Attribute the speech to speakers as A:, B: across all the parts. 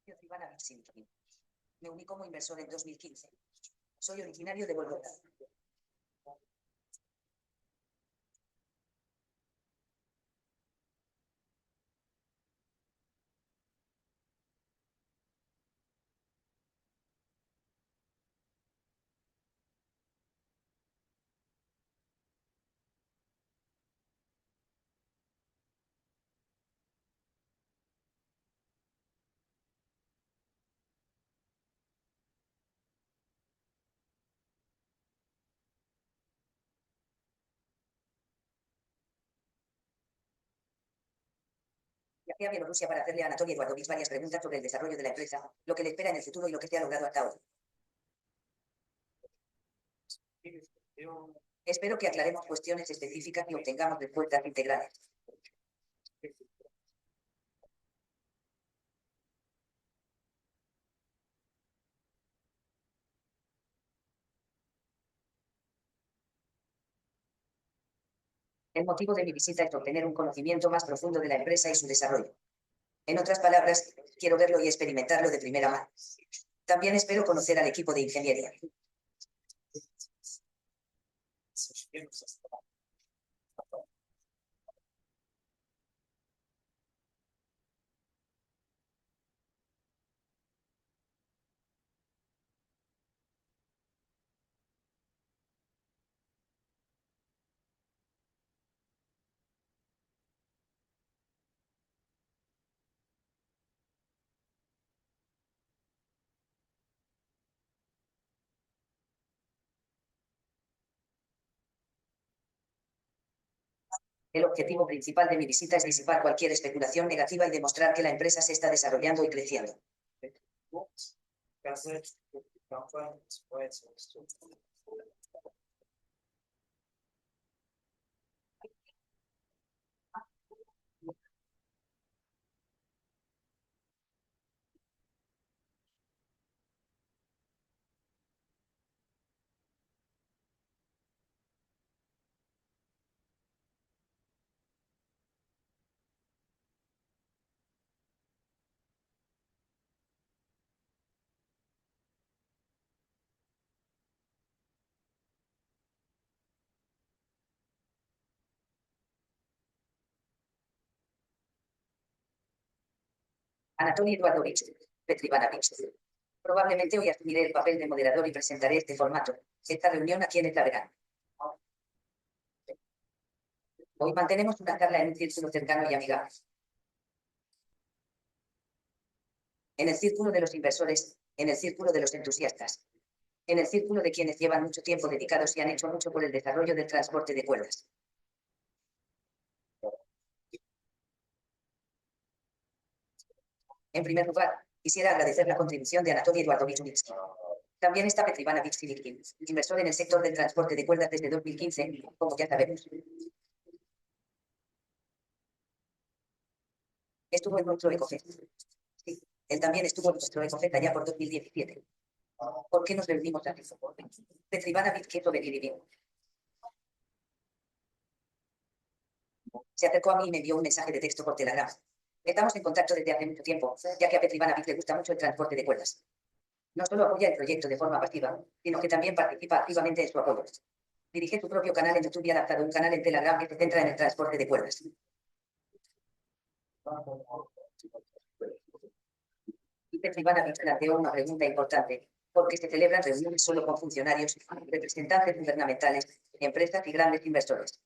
A: Petrivana Syndrome. Me uní como inversor en 2015. Soy originario de Bogotá. Viajé a Bielorrusia para hacerle a Anatoly Eduardovich varias preguntas sobre el desarrollo de la empresa, lo que le espera en el futuro y lo que se ha logrado hasta ahora. Espero que aclaremos cuestiones específicas y obtengamos respuestas integrales. El motivo de mi visita es obtener un conocimiento más profundo de la empresa y su desarrollo. En otras palabras, quiero verlo y experimentarlo de primera mano. También espero conocer al equipo de ingeniería. El objetivo principal de mi visita es disipar cualquier especulación negativa y demostrar que la empresa se está desarrollando y creciendo. Anatoly Eduardovich, Petrivanavich. Probablemente hoy asumiré el papel de moderador y presentaré este formato. Esta reunión a quienes la verán. Hoy mantenemos una charla en un círculo cercano y amigable. En el círculo de los inversores, en el círculo de los entusiastas, en el círculo de quienes llevan mucho tiempo dedicados y han hecho mucho por el desarrollo del transporte de cuerdas. En primer lugar, quisiera agradecer la contribución de Anatoly Eduardovich. También está Petrivanavich Filikin, inversor en el sector del transporte de cuerdas desde 2015, como ya sabemos. Estuvo en nuestro Ecofest. Sí, él también estuvo en nuestro Ecofest allá por 2017. ¿Por qué nos reunimos aquí? Petrivanavich quiso venir y vino. Se acercó a mí y me envió un mensaje de texto por Telegram. Estamos en contacto desde hace mucho tiempo, ya que a Petrivanavich le gusta mucho el transporte de cuerdas. No solo apoya el proyecto de forma pasiva, sino que también participa activamente en su apoyo. Dirige su propio canal en YouTube y ha adaptado un canal en Telegram que se centra en el transporte de cuerdas. Y Petrivanavich planteó una pregunta importante. ¿Por qué se celebran reuniones solo con funcionarios, representantes gubernamentales, empresas y grandes inversores?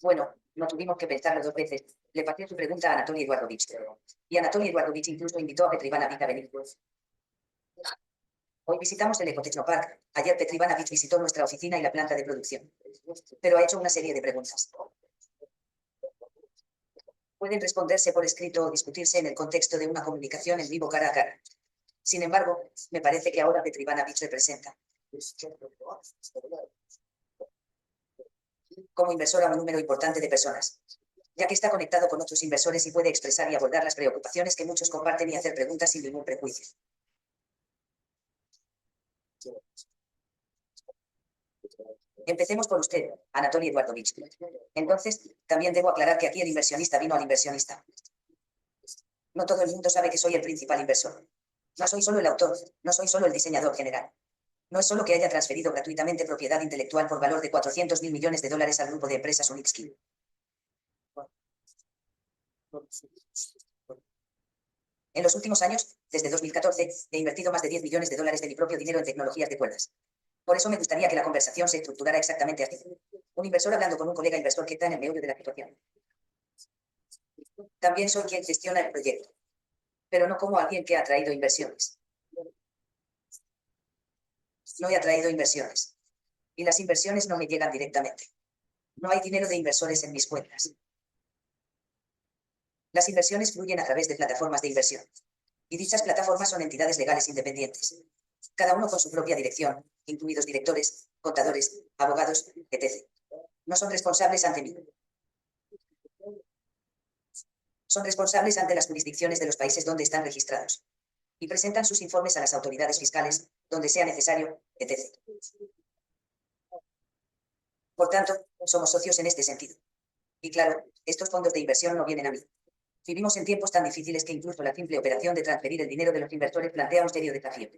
A: Bueno, no tuvimos que pensarlo dos veces. Le pasé su pregunta a Anatoly Eduardovich. Y Anatoly Eduardovich incluso invitó a Petrivanavich a venir. Hoy visitamos el Ecotecnopark. Ayer Petrivanavich visitó nuestra oficina y la planta de producción. Pero ha hecho una serie de preguntas. Pueden responderse por escrito o discutirse en el contexto de una comunicación en vivo cara a cara. Sin embargo, me parece que ahora Petrivanavich representa, como inversor, a un número importante de personas, ya que está conectado con otros inversores y puede expresar y abordar las preocupaciones que muchos comparten y hacer preguntas sin ningún prejuicio. Empecemos por usted, Anatoly Eduardovich. Entonces, también debo aclarar que aquí el inversionista vino al inversionista. No todo el mundo sabe que soy el principal inversor. No soy solo el autor, no soy solo el diseñador general. No es solo que haya transferido gratuitamente propiedad intelectual por valor de 400.000 millones de dólares al grupo de empresas Unitsky. En los últimos años, desde 2014, he invertido más de 10 millones de dólares de mi propio dinero en tecnologías de cuerdas. Por eso me gustaría que la conversación se estructurara exactamente así. Un inversor hablando con un colega inversor que está en el meollo de la situación. También soy quien gestiona el proyecto, pero no como alguien que ha atraído inversiones. No he atraído inversiones. Y las inversiones no me llegan directamente. No hay dinero de inversores en mis cuentas. Las inversiones fluyen a través de plataformas de inversión. Y dichas plataformas son entidades legales independientes. Cada uno con su propia dirección, incluidos directores, contadores, abogados, etc. No son responsables ante mí. Son responsables ante las jurisdicciones de los países donde están registrados. Y presentan sus informes a las autoridades fiscales, donde sea necesario, etc. Por tanto, somos socios en este sentido. Y claro, estos fondos de inversión no vienen a mí. Vivimos en tiempos tan difíciles que incluso la simple operación de transferir el dinero de los inversores plantea un serio desafío.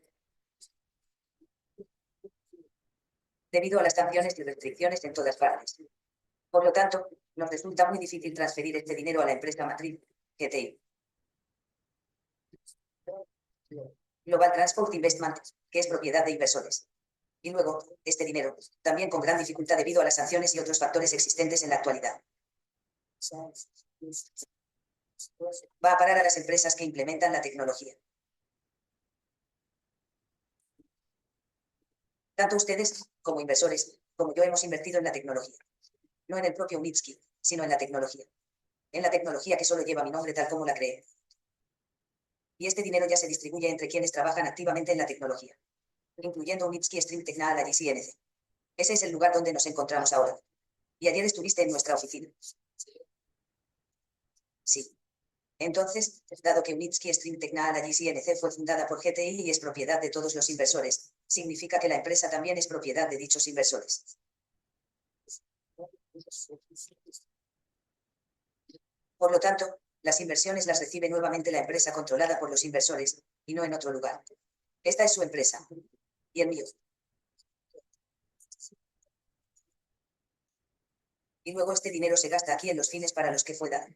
A: Debido a las sanciones y restricciones en todas partes. Por lo tanto, nos resulta muy difícil transferir este dinero a la empresa matriz, GTI. Global Transport Investment, que es propiedad de inversores. Y luego, este dinero, también con gran dificultad debido a las sanciones y otros factores existentes en la actualidad, va a parar a las empresas que implementan la tecnología. Tanto ustedes, como inversores, como yo hemos invertido en la tecnología. No en el propio Unitsky, sino en la tecnología. En la tecnología que solo lleva mi nombre tal como la creé. Y este dinero ya se distribuye entre quienes trabajan activamente en la tecnología, incluyendo Unitsky Stream Technologies Inc. Ese es el lugar donde nos encontramos ahora. Y ayer estuviste en nuestra oficina. Sí. Entonces, dado que Unitsky Stream Technologies Inc. fue fundada por GTI y es propiedad de todos los inversores, significa que la empresa también es propiedad de dichos inversores. Por lo tanto, las inversiones las recibe nuevamente la empresa controlada por los inversores, y no en otro lugar. Esta es su empresa. Y el mío. Y luego este dinero se gasta aquí en los fines para los que fue dado.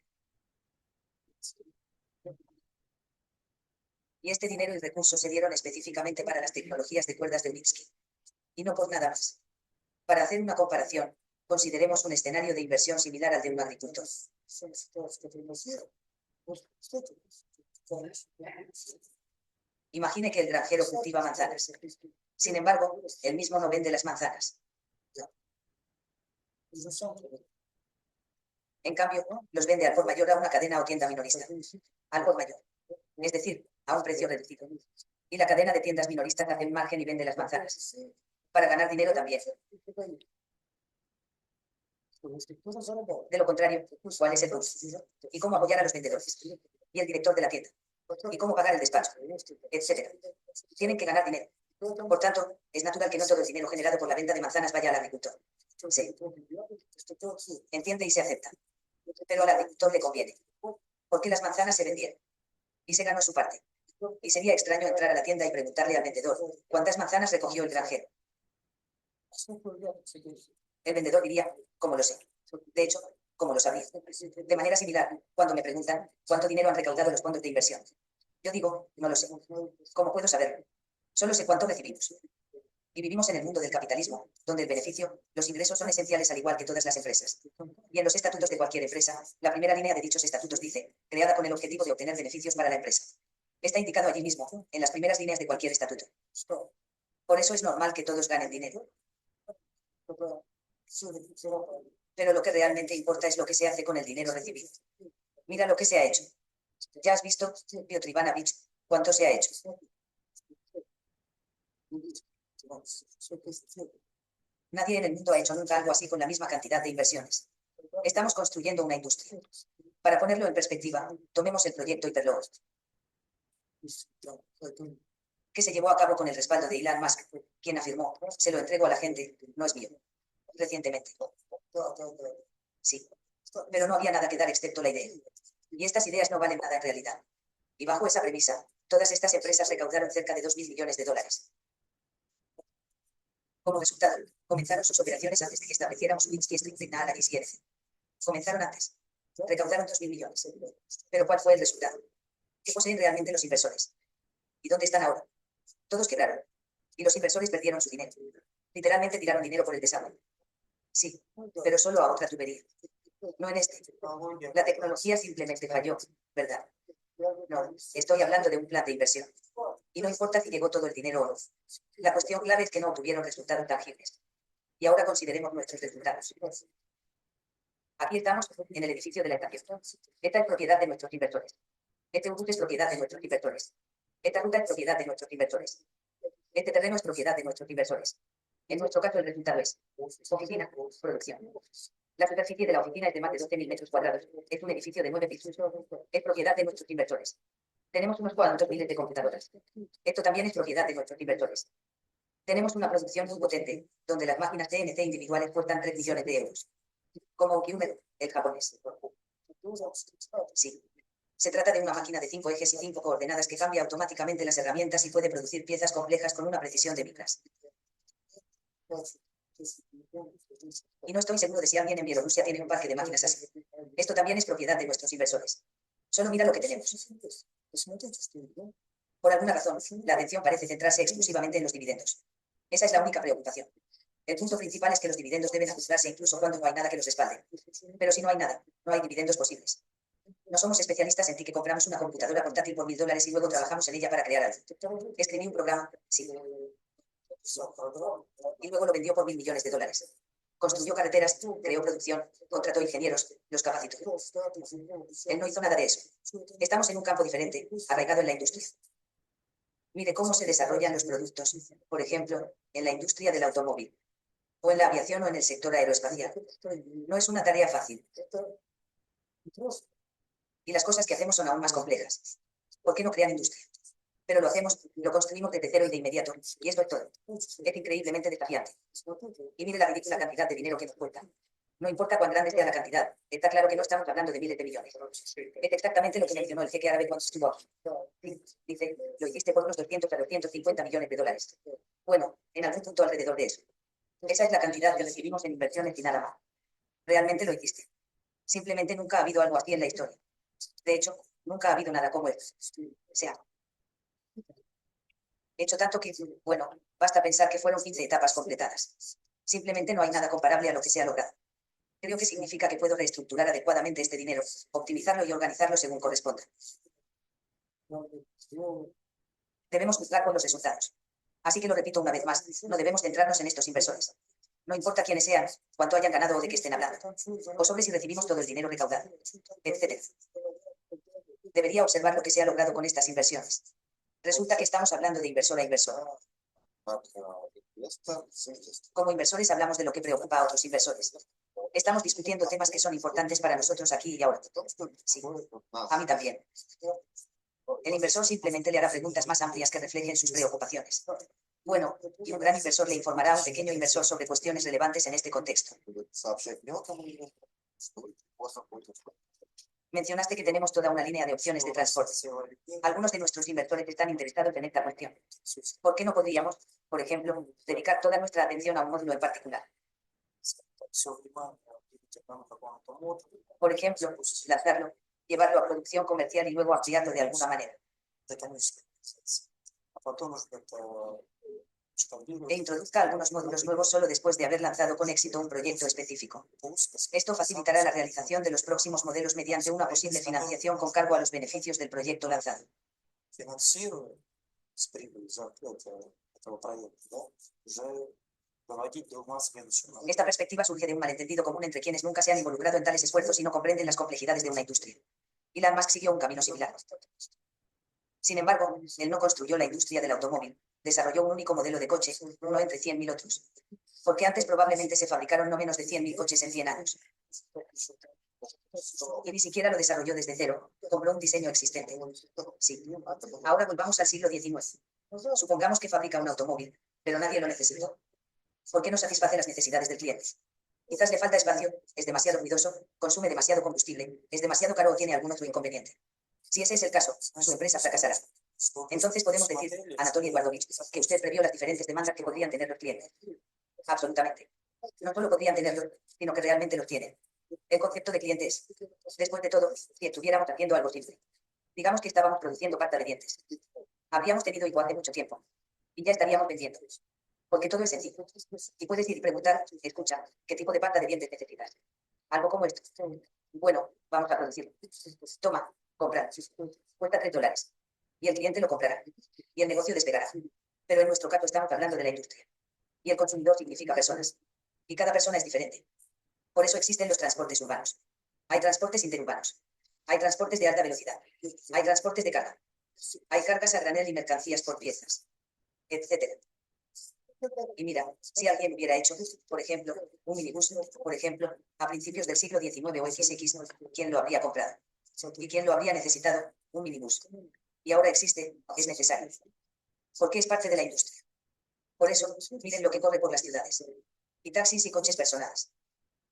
A: Y este dinero y recursos se dieron específicamente para las tecnologías de cuerdas de Unitsky. Y no por nada más. Para hacer una comparación, consideremos un escenario de inversión similar al de un agricultor. Imagine que el granjero cultiva manzanas. Sin embargo, él mismo no vende las manzanas. En cambio, los vende al por mayor a una cadena o tienda minorista. Al por mayor. Es decir, a un precio reducido. Y la cadena de tiendas minoristas hace un margen y vende las manzanas. Para ganar dinero también. De lo contrario, ¿cuál es el producto? ¿Y cómo apoyar a los vendedores? Y el director de la tienda. ¿Y cómo pagar el despacho? Etcétera. Tienen que ganar dinero. Por tanto, es natural que no todo el dinero generado por la venta de manzanas vaya al agricultor. Sí. Entiende y se acepta. Pero al agricultor le conviene. Porque las manzanas se vendieron. Y se ganó su parte. Y sería extraño entrar a la tienda y preguntarle al vendedor, ¿cuántas manzanas recogió el granjero? El vendedor diría, ¿cómo lo sé? De hecho, ¿cómo lo sabía? De manera similar, cuando me preguntan, ¿cuánto dinero han recaudado los fondos de inversión? Yo digo, no lo sé. ¿Cómo puedo saberlo? Solo sé cuánto recibimos. Y vivimos en el mundo del capitalismo, donde el beneficio, los ingresos son esenciales al igual que todas las empresas. Y en los estatutos de cualquier empresa, la primera línea de dichos estatutos dice, creada con el objetivo de obtener beneficios para la empresa. Está indicado allí mismo, en las primeras líneas de cualquier estatuto. Por eso es normal que todos ganen dinero. Pero lo que realmente importa es lo que se hace con el dinero recibido. Mira lo que se ha hecho. ¿Ya has visto, Piotr Ivanovich, cuánto se ha hecho? Nadie en el mundo ha hecho nunca algo así con la misma cantidad de inversiones. Estamos construyendo una industria. Para ponerlo en perspectiva, tomemos el proyecto Hyperloop, que se llevó a cabo con el respaldo de Elon Musk, quien afirmó, se lo entrego a la gente, no es mío. recientemente. Sí. Pero no había nada que dar excepto la idea. Y estas ideas no valen nada en realidad. Y bajo esa premisa, todas estas empresas recaudaron cerca de 2.000 millones de dólares. Como resultado, comenzaron sus operaciones antes de que estableciéramos Winsky Street Signal y SIRC. Comenzaron antes. Recaudaron 2.000 millones. Pero ¿cuál fue el resultado? ¿Qué poseen realmente los inversores? ¿Y dónde están ahora? Todos quebraron. Y los inversores perdieron su dinero. Literalmente tiraron dinero por el desagüe. Sí, pero solo a otra tubería. No en este. La tecnología simplemente falló, ¿verdad? No, estoy hablando de un plan de inversión. Y no importa si llegó todo el dinero o no. La cuestión clave es que no obtuvieron resultados tangibles. Y ahora consideremos nuestros resultados. Aquí estamos, en el edificio de la estación. Esta es propiedad de nuestros inversores. Este bus es propiedad de nuestros inversores. Esta ruta es propiedad de nuestros inversores. Este terreno es propiedad de nuestros inversores. En nuestro caso, el resultado es oficina, producción. La superficie de la oficina es de más de 12.000 metros cuadrados. Es un edificio de 9 pisos. Es propiedad de nuestros inversores. Tenemos unos cuantos miles de computadoras. Esto también es propiedad de nuestros inversores. Tenemos una producción muy potente, donde las máquinas TNT individuales cuestan 3 millones de euros. Como Ukiume, el japonés. Sí. Se trata de una máquina de 5 ejes y 5 coordenadas que cambia automáticamente las herramientas y puede producir piezas complejas con una precisión de micras. Y no estoy seguro de si alguien en Bielorrusia tiene un parque de máquinas así. Esto también es propiedad de nuestros inversores. Solo mira lo que tenemos. Por alguna razón, la atención parece centrarse exclusivamente en los dividendos. Esa es la única preocupación. El punto principal es que los dividendos deben ajustarse incluso cuando no hay nada que los respalde. Pero si no hay nada, no hay dividendos posibles. No somos especialistas en ti que compramos una computadora portátil por $1.000 y luego trabajamos en ella para crear algo. Escribí un programa, sí. Y luego lo vendió por $1.000 millones. Construyó carreteras, creó producción, contrató ingenieros, los capacitó. Él no hizo nada de eso. Estamos en un campo diferente, arraigado en la industria. Mire cómo se desarrollan los productos, por ejemplo, en la industria del automóvil, o en la aviación o en el sector aeroespacial. No es una tarea fácil. Y las cosas que hacemos son aún más complejas. ¿Por qué no crean industria? Pero lo hacemos, lo construimos desde cero y de inmediato. Y esto es todo. Es increíblemente desafiante. Y mire la ridícula cantidad de dinero que nos cuesta. No importa cuán grande sea la cantidad. Está claro que no estamos hablando de miles de millones. Es exactamente lo que mencionó el jeque árabe cuando estuvo aquí. Dice, lo hiciste por unos 200 a 250 millones de dólares. Bueno, en algún punto alrededor de eso. Esa es la cantidad que recibimos en inversiones y nada más. Realmente lo hiciste. Simplemente nunca ha habido algo así en la historia. De hecho, nunca ha habido nada como esto. O sea, he hecho tanto que, bueno, basta pensar que fueron 15 etapas completadas. Simplemente no hay nada comparable a lo que se ha logrado. Creo que significa que puedo reestructurar adecuadamente este dinero, optimizarlo y organizarlo según corresponda. Debemos juzgar por los resultados. Así que lo repito una vez más, no debemos centrarnos en estos inversores. No importa quiénes sean, cuánto hayan ganado o de qué estén hablando, o sobre si recibimos todo el dinero recaudado, etc. Debería observar lo que se ha logrado con estas inversiones. Resulta que estamos hablando de inversor a inversor. Como inversores hablamos de lo que preocupa a otros inversores. Estamos discutiendo temas que son importantes para nosotros aquí y ahora. Sí, a mí también. El inversor simplemente le hará preguntas más amplias que reflejen sus preocupaciones. Bueno, y un gran inversor le informará a un pequeño inversor sobre cuestiones relevantes en este contexto. Mencionaste que tenemos toda una línea de opciones de transporte. Algunos de nuestros inversores están interesados en esta cuestión. ¿Por qué no podríamos, por ejemplo, dedicar toda nuestra atención a un módulo en particular? Por ejemplo, lanzarlo, llevarlo a producción comercial y luego ampliarlo de alguna manera. E introduzca algunos módulos nuevos solo después de haber lanzado con éxito un proyecto específico. Esto facilitará la realización de los próximos modelos mediante una posible financiación con cargo a los beneficios del proyecto lanzado. Esta perspectiva surge de un malentendido común entre quienes nunca se han involucrado en tales esfuerzos y no comprenden las complejidades de una industria. Elon Musk siguió un camino similar. Sin embargo, él no construyó la industria del automóvil. Desarrolló un único modelo de coche, uno entre 100.000 otros. Porque antes probablemente se fabricaron no menos de 100.000 coches en 100 años. Y ni siquiera lo desarrolló desde cero. Compró un diseño existente. Sí. Ahora volvamos al siglo XIX. Supongamos que fabrica un automóvil, pero nadie lo necesitó. ¿Por qué no satisface las necesidades del cliente? Quizás le falta espacio, es demasiado ruidoso, consume demasiado combustible, es demasiado caro o tiene algún otro inconveniente. Si ese es el caso, su empresa fracasará. Entonces podemos decir, Anatoly Eduardovich, que usted previó las diferentes demandas que podrían tener los clientes. Absolutamente. No solo podrían tenerlo, sino que realmente los tienen. El concepto de cliente es, después de todo, si estuviéramos haciendo algo simple. Digamos que estábamos produciendo pasta de dientes. Habríamos tenido hipo hace mucho tiempo. Y ya estaríamos vendiendo. Porque todo es sencillo. Y puedes ir y preguntar, escucha, ¿qué tipo de pasta de dientes necesitas? Algo como esto. Bueno, vamos a producirlo. Toma, comprar. Cuesta $3. Y el cliente lo comprará. Y el negocio despegará. Pero en nuestro caso estamos hablando de la industria. Y el consumidor significa personas. Y cada persona es diferente. Por eso existen los transportes urbanos. Hay transportes interurbanos. Hay transportes de alta velocidad. Hay transportes de carga. Hay cargas a granel y mercancías por piezas, etcétera. Y mira, si alguien hubiera hecho, por ejemplo, un minibús, por ejemplo, a principios del siglo XIX o XX, ¿quién lo habría comprado? ¿Y quién lo habría necesitado? Un minibús. Y ahora existe, es necesario. Porque es parte de la industria. Por eso, miren lo que corre por las ciudades. Y taxis y coches personales.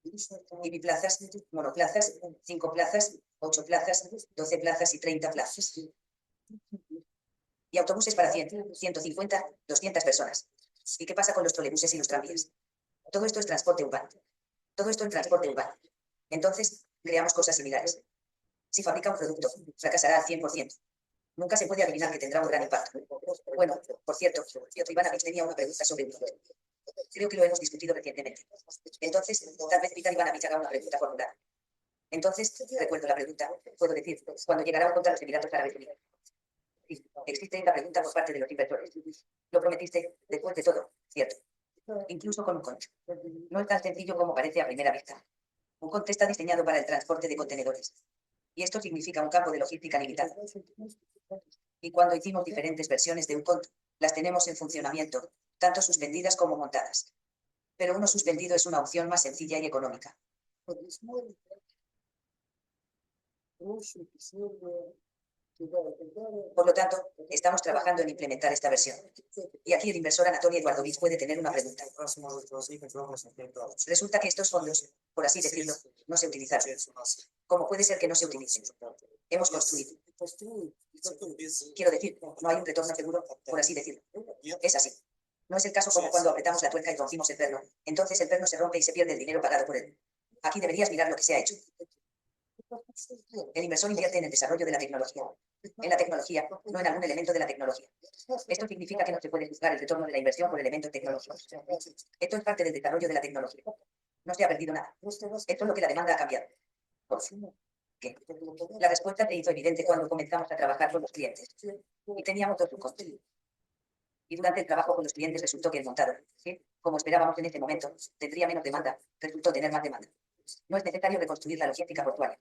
A: Y biplazas, monoplazas, 5 plazas, 8 plazas, 12 plazas y 30 plazas. Y autobuses para 100, 150, 200 personas. ¿Y qué pasa con los trolebuses y los tranvías? Todo esto es transporte urbano. Todo esto es transporte urbano. Entonces, creamos cosas similares. Si fabrica un producto, fracasará al 100%. Nunca se puede adivinar que tendrá un gran impacto. Bueno, por cierto, Piotr Ivanovich tenía una pregunta sobre un producto. Creo que lo hemos discutido recientemente. Entonces, tal vez Piotr Ivanovich haga una pregunta formular. Entonces, recuerdo la pregunta, puedo decir, cuando llegará un contra los Emiratos Árabes Unidos. Existe esta pregunta por parte de los inversores. Lo prometiste, después de todo, ¿cierto? Incluso con un contra. No es tan sencillo como parece a primera vista. Un conte está diseñado para el transporte de contenedores. Y esto significa un campo de logística limitado. Y cuando hicimos diferentes versiones de un conto, las tenemos en funcionamiento, tanto suspendidas como montadas. Pero uno suspendido es una opción más sencilla y económica. Por lo tanto, estamos trabajando en implementar esta versión. Y aquí el inversor Anatoly Eduardovich puede tener una pregunta. Resulta que estos fondos, por así decirlo, no se utilizaron. ¿Cómo puede ser que no se utilicen? Hemos construido. Quiero decir, no hay un retorno seguro, por así decirlo. Es así. No es el caso como cuando apretamos la tuerca y rompimos el perno. Entonces el perno se rompe y se pierde el dinero pagado por él. Aquí deberías mirar lo que se ha hecho. El inversor invierte en el desarrollo de la tecnología. En la tecnología, no en algún elemento de la tecnología. Esto significa que no se puede juzgar el retorno de la inversión por elementos tecnológicos. Esto es parte del desarrollo de la tecnología. No se ha perdido nada. Esto es lo que la demanda ha cambiado. ¿Por qué? La respuesta se hizo evidente cuando comenzamos a trabajar con los clientes. Y teníamos dos flujos. Y durante el trabajo con los clientes resultó que el montado, ¿sí? Como esperábamos en ese momento, tendría menos demanda, resultó tener más demanda. No es necesario reconstruir la logística portuaria.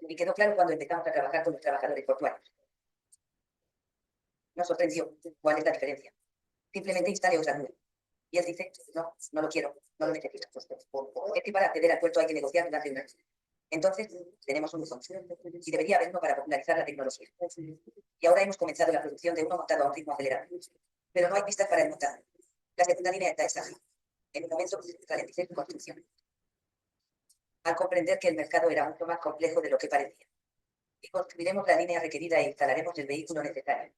A: Y quedó claro cuando empezamos a trabajar con los trabajadores portuarios. Nos sorprendió. ¿Cuál es la diferencia? Simplemente instale otra nube. Y él dice, no, no lo quiero, no lo necesito. Es que para acceder al puerto hay que negociar durante un año. Entonces, tenemos un buzón. Y debería haber uno para popularizar la tecnología. Y ahora hemos comenzado la producción de uno montado a un ritmo acelerado. Pero no hay pistas para el montado. La segunda línea está estática. En un momento, ralenticé su construcción. Al comprender que el mercado era mucho más complejo de lo que parecía. Y construiremos la línea requerida e instalaremos el vehículo necesario.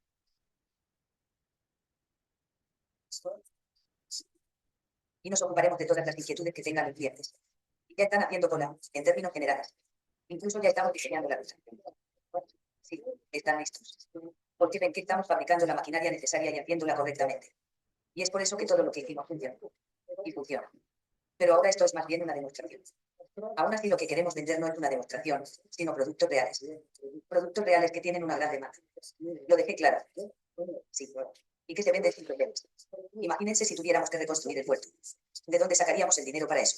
A: Y nos ocuparemos de todas las inquietudes que tengan los clientes. Y ya están haciendo cola, en términos generales. Incluso ya estamos diseñando la ruta. Sí, están listos. Porque ven que estamos fabricando la maquinaria necesaria y haciéndola correctamente. Y es por eso que todo lo que hicimos funciona. Y funciona. Pero ahora esto es más bien una demostración. Aún así lo que queremos vender no es una demostración, sino productos reales. Productos reales que tienen una gran demanda. Lo dejé claro. Sí. ¿Y qué se vende sin problemas? Imagínense si tuviéramos que reconstruir el puerto. ¿De dónde sacaríamos el dinero para eso?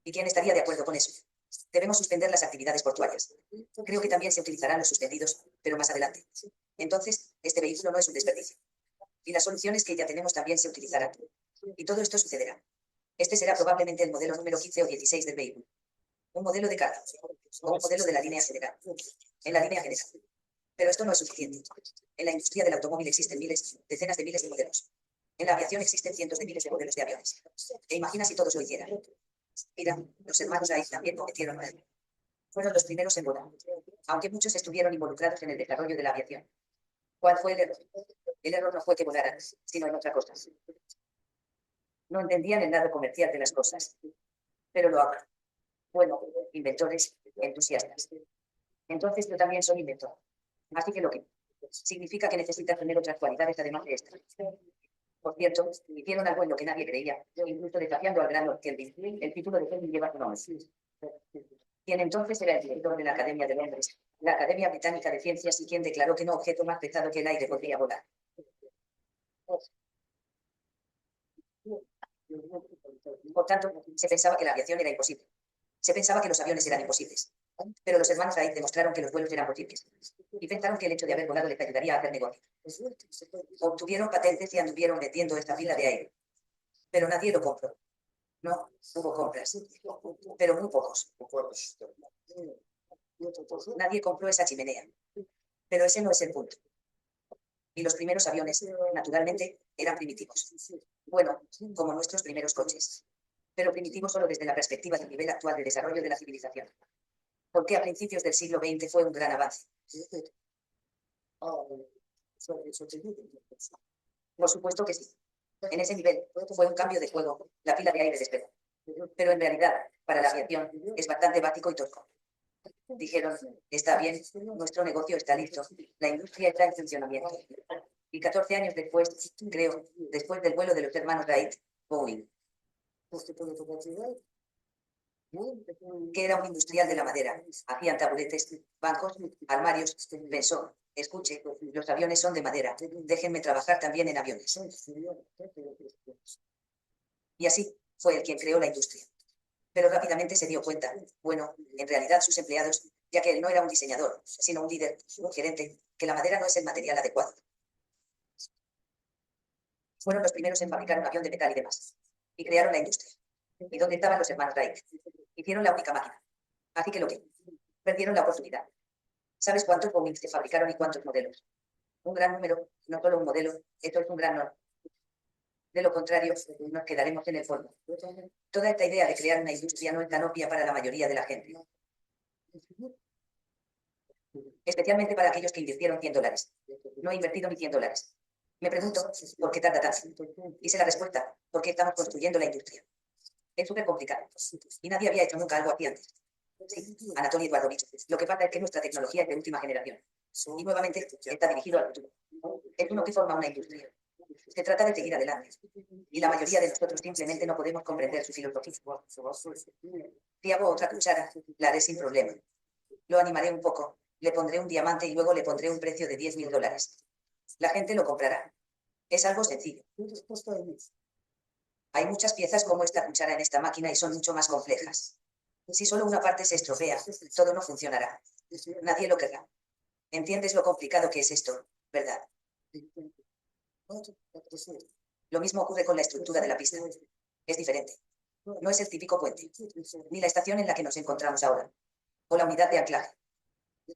A: ¿Y quién estaría de acuerdo con eso? Debemos suspender las actividades portuarias. Creo que también se utilizarán los suspendidos, pero más adelante. Entonces, este vehículo no es un desperdicio. Y las soluciones que ya tenemos también se utilizarán. Y todo esto sucederá. Este será probablemente el modelo número 15 o 16 del vehículo. Un modelo de carga. O un modelo de la línea general. En la línea general. Pero esto no es suficiente. En la industria del automóvil existen miles, decenas de miles de modelos. En la aviación existen cientos de miles de modelos de aviones. ¿Te imaginas si todos lo hicieran? Mira, los hermanos Wright también cometieron un error. Fueron los primeros en volar, aunque muchos estuvieron involucrados en el desarrollo de la aviación. ¿Cuál fue el error? El error no fue que volaran, sino en otra cosa. No entendían el lado comercial de las cosas, pero lo hagan. Bueno, inventores, entusiastas. Entonces yo también soy inventor. Así que lo que significa que necesitas tener otras cualidades además de estas. Por cierto, hicieron algo en lo que nadie creía, incluso desafiando al gran Lord Kelvin. El título de Kelvin lleva su nombre. Quien entonces era el director de la Academia de Londres, la Academia Británica de Ciencias, y quien declaró que no objeto más pesado que el aire podría volar. Por tanto, se pensaba que la aviación era imposible. Se pensaba que los aviones eran imposibles. Pero los hermanos Wright demostraron que los vuelos eran posibles. Y pensaron que el hecho de haber volado les ayudaría a hacer negocio. Obtuvieron patentes y anduvieron vendiendo esta pila de aire. Pero nadie lo compró. No, hubo compras. Pero muy pocos. Nadie compró esa chimenea. Pero ese no es el punto. Y los primeros aviones, naturalmente, eran primitivos. Bueno, como nuestros primeros coches. Pero primitivos solo desde la perspectiva del nivel actual de desarrollo de la civilización. Porque a principios del siglo XX fue un gran avance. Por supuesto que sí. En ese nivel, fue un cambio de juego, la pila de aire despegó. Pero en realidad, para la aviación, es bastante básico y tosco. Dijeron, está bien, nuestro negocio está listo, la industria está en funcionamiento. Y 14 años después, creo, después del vuelo de los hermanos Wright, Boeing, que era un industrial de la madera, hacían taburetes, bancos, armarios, pensó, escuche, los aviones son de madera, déjenme trabajar también en aviones. Y así, fue el quien creó la industria. Pero rápidamente se dio cuenta, bueno, en realidad sus empleados, ya que él no era un diseñador, sino un líder, un gerente, que la madera no es el material adecuado. Fueron los primeros en fabricar un avión de metal y demás. Y crearon la industria. ¿Y dónde estaban los hermanos Wright? Hicieron la única máquina. Así que lo que perdieron la oportunidad. ¿Sabes cuántos Boeings se fabricaron y cuántos modelos? Un gran número, no solo un modelo, esto es un gran no. De lo contrario, nos quedaremos en el polvo. Toda esta idea de crear una industria no es tan obvia para la mayoría de la gente. Especialmente para aquellos que invirtieron $100. No he invertido ni $100. Me pregunto, ¿por qué tarda tanto? Y sé la respuesta, porque estamos construyendo la industria. Es súper complicado. Y nadie había hecho nunca algo así antes. Sí, Anatoly Eduardovich. Lo que pasa es que nuestra tecnología es de última generación. Y nuevamente, está dirigido al futuro. Es uno que forma una industria. Se trata de seguir adelante. Y la mayoría de nosotros simplemente no podemos comprender su filosofía. Si hago otra cuchara, la haré sin problema. Lo animaré un poco, le pondré un diamante y luego le pondré un precio de $10.000. La gente lo comprará. Es algo sencillo. Hay muchas piezas como esta cuchara en esta máquina y son mucho más complejas. Si solo una parte se estropea, todo no funcionará. Nadie lo querrá. ¿Entiendes lo complicado que es esto, verdad? Lo mismo ocurre con la estructura de la pista. Es diferente. No es el típico puente, ni la estación en la que nos encontramos ahora, o la unidad de anclaje.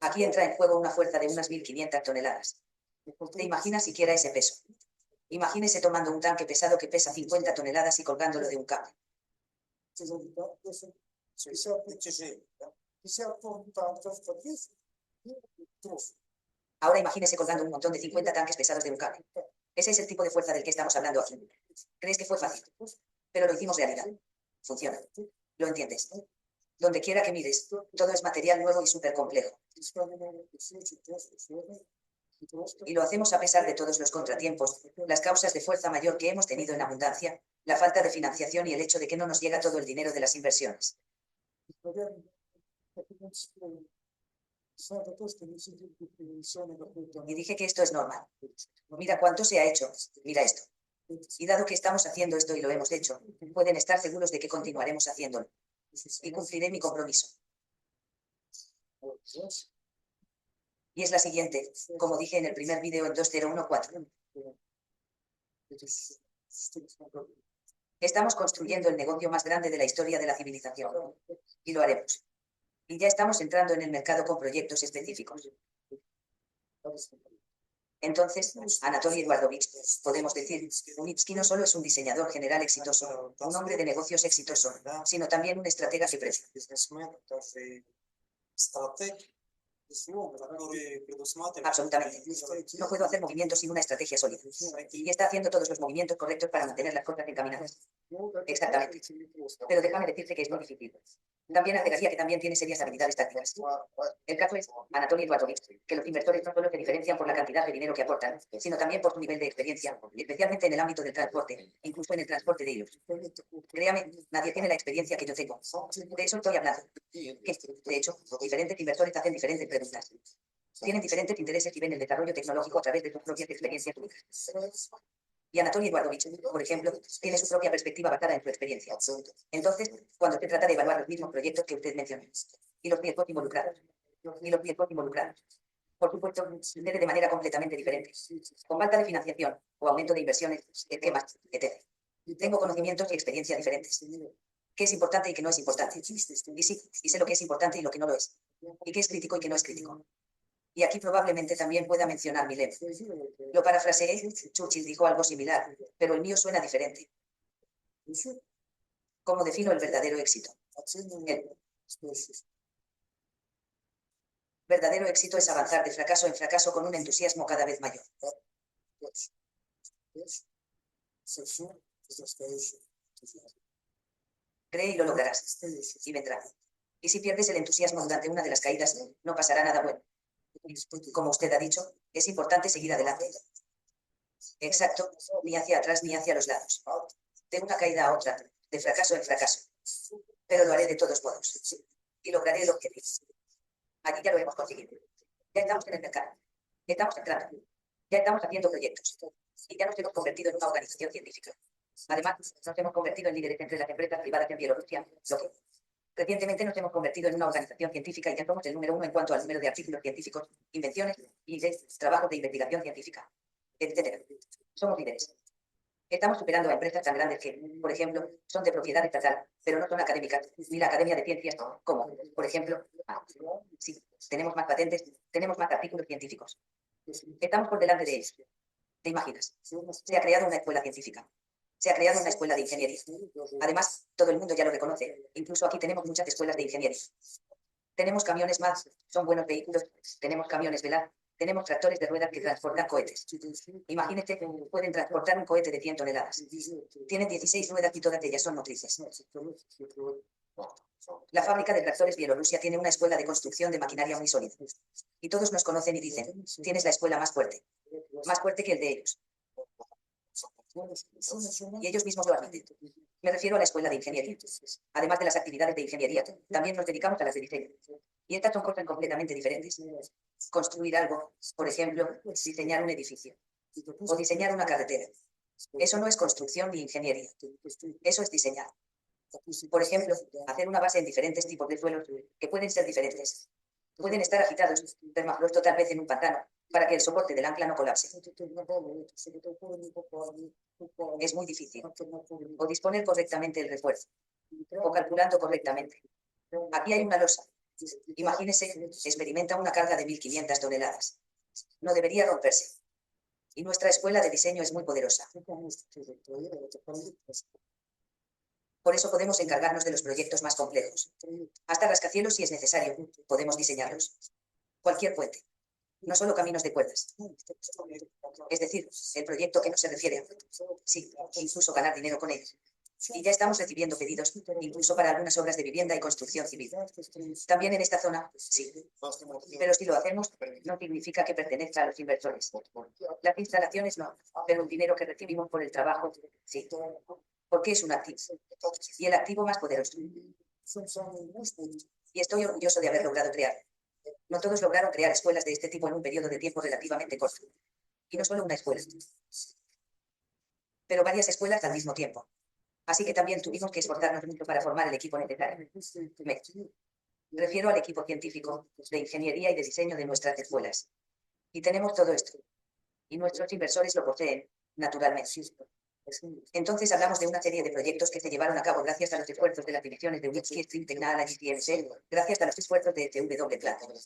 A: Aquí entra en juego una fuerza de unas 1.500 toneladas. ¿Te imaginas siquiera ese peso? Imagínese tomando un tanque pesado que pesa 50 toneladas y colgándolo de un cable. Ahora imagínese colgando un montón de 50 tanques pesados de un cable. Ese es el tipo de fuerza del que estamos hablando aquí. ¿Crees que fue fácil? Pero lo hicimos realidad. Funciona. ¿Lo entiendes? Donde quiera que mires, todo es material nuevo y súper complejo. Y lo hacemos a pesar de todos los contratiempos, las causas de fuerza mayor que hemos tenido en abundancia, la falta de financiación y el hecho de que no nos llega todo el dinero de las inversiones. Y dije que esto es normal. Mira cuánto se ha hecho. Mira esto. Y dado que estamos haciendo esto y lo hemos hecho, pueden estar seguros de que continuaremos haciéndolo. Y cumpliré mi compromiso. Y es la siguiente, como dije en el primer vídeo en 2014. Estamos construyendo el negocio más grande de la historia de la civilización. Y lo haremos. Y ya estamos entrando en el mercado con proyectos específicos. Entonces, Anatoly Eduardovich, podemos decir, Unitsky no solo es un diseñador general exitoso, un hombre de negocios exitoso, sino también un estratega que presta. Absolutamente. No puedo hacer movimientos sin una estrategia sólida. Y está haciendo todos los movimientos correctos para mantener las cosas encaminadas. Exactamente. Pero déjame decirte que es muy difícil. También agregaría que también tiene serias habilidades tácticas. El caso es, Anatoly Eduardovich, que los inversores no solo se diferencian por la cantidad de dinero que aportan, sino también por su nivel de experiencia, especialmente en el ámbito del transporte, incluso en el transporte de hilos. Créame, nadie tiene la experiencia que yo tengo. De eso estoy hablando. Que, de hecho, diferentes inversores hacen diferentes preguntas. Tienen diferentes intereses y ven el desarrollo tecnológico a través de sus propias experiencias únicas. Y Anatoly Eduardovich, por ejemplo, tiene su propia perspectiva basada en su experiencia. Entonces, cuando se trata de evaluar los mismos proyectos que usted mencionó, y los riesgos involucrados, por supuesto, sucede de manera completamente diferente. Con falta de financiación o aumento de inversiones, esquemas, etc. Tengo conocimientos y experiencia diferentes. ¿Qué es importante y qué no es importante? Y sí, y sé lo que es importante y lo que no lo es. Y qué es crítico y qué no es crítico. Y aquí probablemente también pueda mencionar mi lema. Lo parafraseé, Churchill dijo algo similar, pero el mío suena diferente. ¿Cómo defino el verdadero éxito? El verdadero éxito es avanzar de fracaso en fracaso con un entusiasmo cada vez mayor. Cree y lo lograrás. Y vendrá. Y si pierdes el entusiasmo durante una de las caídas, no pasará nada bueno. Como usted ha dicho, es importante seguir adelante. Exacto, ni hacia atrás ni hacia los lados. De una caída a otra, de fracaso en fracaso. Pero lo haré de todos modos. Y lograré el objetivo. Aquí ya lo hemos conseguido. Ya estamos en el mercado. Estamos entrando. Ya estamos haciendo proyectos. Y ya nos hemos convertido en una organización científica. Además, nos hemos convertido en líderes entre las empresas privadas en Bielorrusia, lo que recientemente nos hemos convertido en una organización científica y ya somos el número 1 en cuanto al número de artículos científicos, invenciones y de trabajos de investigación científica, etc. Somos líderes. Estamos superando a empresas tan grandes que, por ejemplo, son de propiedad estatal, pero no son académicas, ni la Academia de Ciencias, como, por ejemplo, sí, tenemos más patentes, tenemos más artículos científicos. Estamos por delante de ellos. ¿Te imaginas? Se ha creado una escuela científica. Se ha creado una escuela de ingeniería. Además, todo el mundo ya lo reconoce. Incluso aquí tenemos muchas escuelas de ingeniería. Tenemos camiones más, son buenos vehículos. Tenemos camiones velar. Tenemos tractores de ruedas que transportan cohetes. Imagínate, pueden transportar un cohete de 100 toneladas. Tienen 16 ruedas y todas ellas son motrices. La fábrica de tractores Bielorrusia tiene una escuela de construcción de maquinaria muy sólida. Y todos nos conocen y dicen, tienes la escuela más fuerte que el de ellos. Y ellos mismos lo admiten. Me refiero a la escuela de ingeniería. Además de las actividades de ingeniería, también nos dedicamos a las de diseño. Y estas son cosas completamente diferentes. Construir algo, por ejemplo, diseñar un edificio o diseñar una carretera. Eso no es construcción ni ingeniería. Eso es diseñar. Por ejemplo, hacer una base en diferentes tipos de suelos que pueden ser diferentes. Pueden estar agitados, permafrost tal vez en un pantano, para que el soporte del ancla no colapse. Es muy difícil. O disponer correctamente el refuerzo. O calculando correctamente. Aquí hay una losa. Imagínese, experimenta una carga de 1500 toneladas. No debería romperse. Y nuestra escuela de diseño es muy poderosa. Por eso podemos encargarnos de los proyectos más complejos. Hasta rascacielos si es necesario, podemos diseñarlos. Cualquier puente. No solo caminos de cuerdas. Es decir, el proyecto que no se refiere a... Sí, incluso ganar dinero con él. Y ya estamos recibiendo pedidos, incluso para algunas obras de vivienda y construcción civil. También en esta zona, sí. Pero si lo hacemos, no significa que pertenezca a los inversores. Las instalaciones no, pero el dinero que recibimos por el trabajo, sí. Porque es un activo. Y el activo más poderoso. Y estoy orgulloso de haber logrado crear. No todos lograron crear escuelas de este tipo en un periodo de tiempo relativamente corto. Y no solo una escuela, pero varias escuelas al mismo tiempo. Así que también tuvimos que esforzarnos mucho para formar el equipo necesario. Me refiero al equipo científico, de ingeniería y de diseño de nuestras escuelas. Y tenemos todo esto. Y nuestros inversores lo poseen, naturalmente. Entonces hablamos de una serie de proyectos que se llevaron a cabo gracias a los esfuerzos de las divisiones de Unitsky Stream Technologies y EMC, gracias a los esfuerzos de TW Platinum.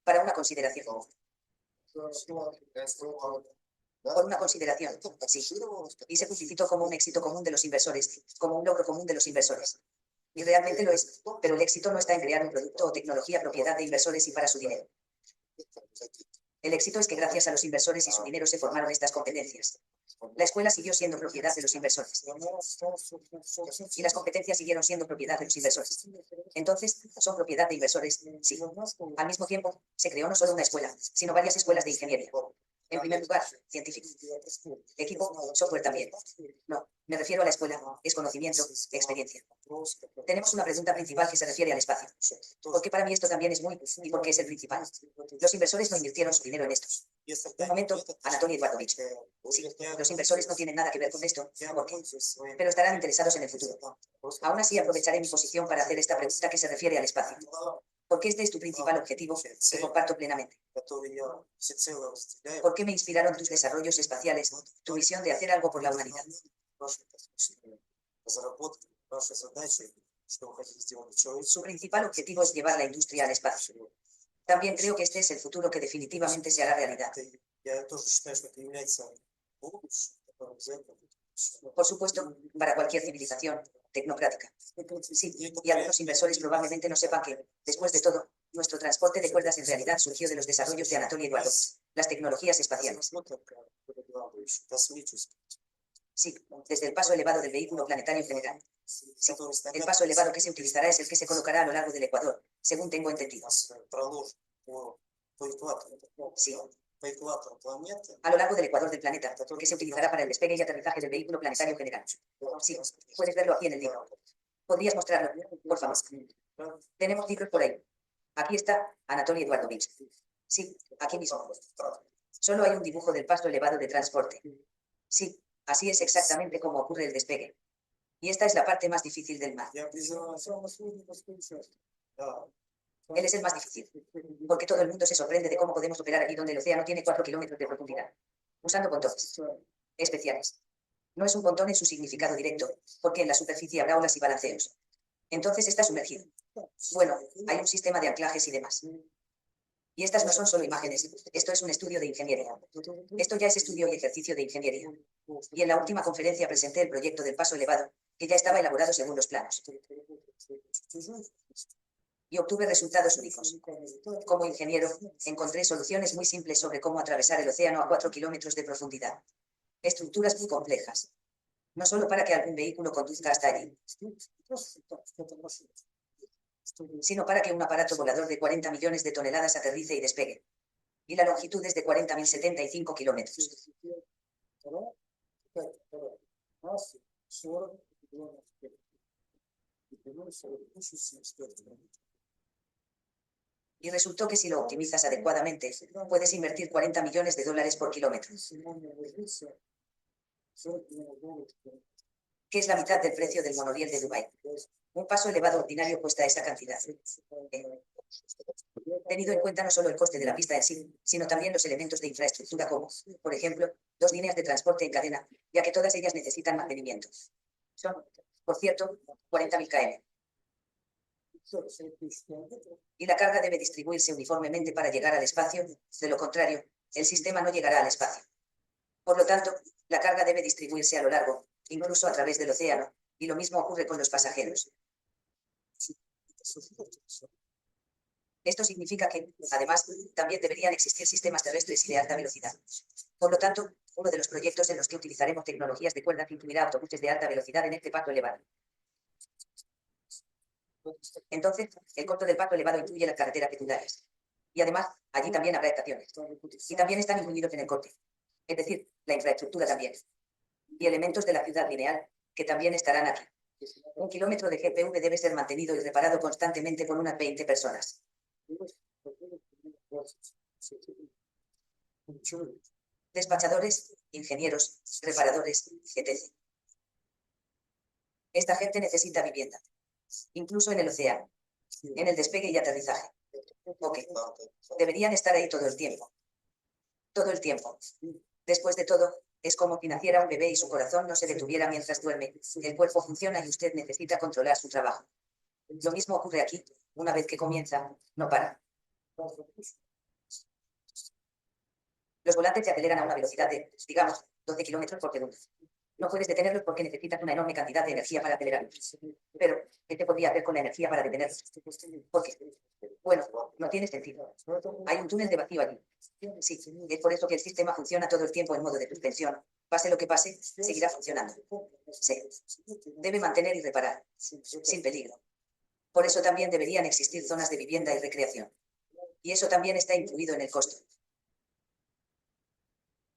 A: Para una consideración. Por una consideración, sí. Y se publicitó como un éxito común de los inversores, como un logro común de los inversores. Y realmente lo es, pero el éxito no está en crear un producto o tecnología propiedad de inversores y para su dinero. El éxito es que gracias a los inversores y su dinero se formaron estas competencias. La escuela siguió siendo propiedad de los inversores. Y las competencias siguieron siendo propiedad de los inversores. Entonces, son propiedad de inversores, sí. Al mismo tiempo, se creó no solo una escuela, sino varias escuelas de ingeniería. En primer lugar, científico. Equipo, software también. No, me refiero a la escuela, es conocimiento, experiencia. Tenemos una pregunta principal que se refiere al espacio. Porque para mí esto también es muy, y porque es el principal. Los inversores no invirtieron su dinero en esto. Un momento, Anatoly Eduardovich. Sí, los inversores no tienen nada que ver con esto, ¿por qué? Pero estarán interesados en el futuro. Aún así, aprovecharé mi posición para hacer esta pregunta que se refiere al espacio. Porque este es tu principal objetivo, que comparto plenamente. ¿Por qué me inspiraron tus desarrollos espaciales, tu visión de hacer algo por la humanidad? Su principal objetivo es llevar la industria al espacio. También creo que este es el futuro que definitivamente se hará realidad. Por supuesto, para cualquier civilización tecnocrática. Sí, y algunos inversores probablemente no sepan que, después de todo, nuestro transporte de cuerdas en realidad surgió de los desarrollos de Anatoly Eduardovich, las tecnologías espaciales. Sí, desde el paso elevado del vehículo planetario general. Sí, el paso elevado que se utilizará es el que se colocará a lo largo del Ecuador, según tengo entendido. Sí. A lo largo del ecuador del planeta, que se utilizará para el despegue y aterrizaje del vehículo planetario general. Sí, puedes verlo aquí en el libro. ¿Podrías mostrarlo, por favor? Tenemos libros por ahí. Aquí está Anatoly Eduardovich. Sí, aquí mismo. Solo hay un dibujo del paso elevado de transporte. Sí, así es exactamente como ocurre el despegue. Y esta es la parte más difícil del mar. Él es el más difícil. Porque todo el mundo se sorprende de cómo podemos operar allí donde el océano tiene 4 kilómetros de profundidad. Usando pontones especiales. No es un pontón en su significado directo, porque en la superficie habrá olas y balanceos. Entonces está sumergido. Bueno, hay un sistema de anclajes y demás. Y estas no son solo imágenes, esto es un estudio de ingeniería. Esto ya es estudio y ejercicio de ingeniería. Y en la última conferencia presenté el proyecto del paso elevado, que ya estaba elaborado según los planos. Y obtuve resultados únicos. Como ingeniero, encontré soluciones muy simples sobre cómo atravesar el océano a 4 kilómetros de profundidad. Estructuras muy complejas. No solo para que algún vehículo conduzca hasta allí, sino para que un aparato volador de 40 millones de toneladas aterrice y despegue. Y la longitud es de 40.075 kilómetros. Y resultó que si lo optimizas adecuadamente, puedes invertir 40 millones de dólares por kilómetro, que es la mitad del precio del monorriel de Dubái. Un paso elevado ordinario cuesta esa cantidad. Tenido en cuenta no solo el coste de la pista en sí, sino también los elementos de infraestructura como, por ejemplo, 2 líneas de transporte en cadena, ya que todas ellas necesitan mantenimiento. Son, por cierto, 40.000 km. Y la carga debe distribuirse uniformemente para llegar al espacio, de lo contrario, el sistema no llegará al espacio. Por lo tanto, la carga debe distribuirse a lo largo, incluso a través del océano, y lo mismo ocurre con los pasajeros. Esto significa que, además, también deberían existir sistemas terrestres y de alta velocidad. Por lo tanto, uno de los proyectos en los que utilizaremos tecnologías de cuerda incluirá autobuses de alta velocidad en este paso elevado. Entonces, el costo del paso elevado incluye las carreteras secundarias. Y además, allí también habrá estaciones. Y también están incluidos en el coste. Es decir, la infraestructura también. Y elementos de la ciudad lineal, que también estarán aquí. 1 kilómetro de GPV debe ser mantenido y reparado constantemente por unas 20 personas. Despachadores, ingenieros, reparadores, etc. Esta gente necesita vivienda. Incluso en el océano. En el despegue y aterrizaje. Ok. Deberían estar ahí todo el tiempo. Todo el tiempo. Después de todo, es como si naciera un bebé y su corazón no se detuviera mientras duerme. El cuerpo funciona y usted necesita controlar su trabajo. Lo mismo ocurre aquí. Una vez que comienza, no para. Los volantes se aceleran a una velocidad de, digamos, 12 kilómetros por segundo. No puedes detenerlos porque necesitas una enorme cantidad de energía para acelerarlos. Pero, ¿qué te podría hacer con la energía para detenerlos? ¿Por qué? Bueno, no tiene sentido. Hay un túnel de vacío allí. Sí, es por eso que el sistema funciona todo el tiempo en modo de suspensión. Pase lo que pase, seguirá funcionando. Sí. Debe mantener y reparar, sin peligro. Por eso también deberían existir zonas de vivienda y recreación. Y eso también está incluido en el costo.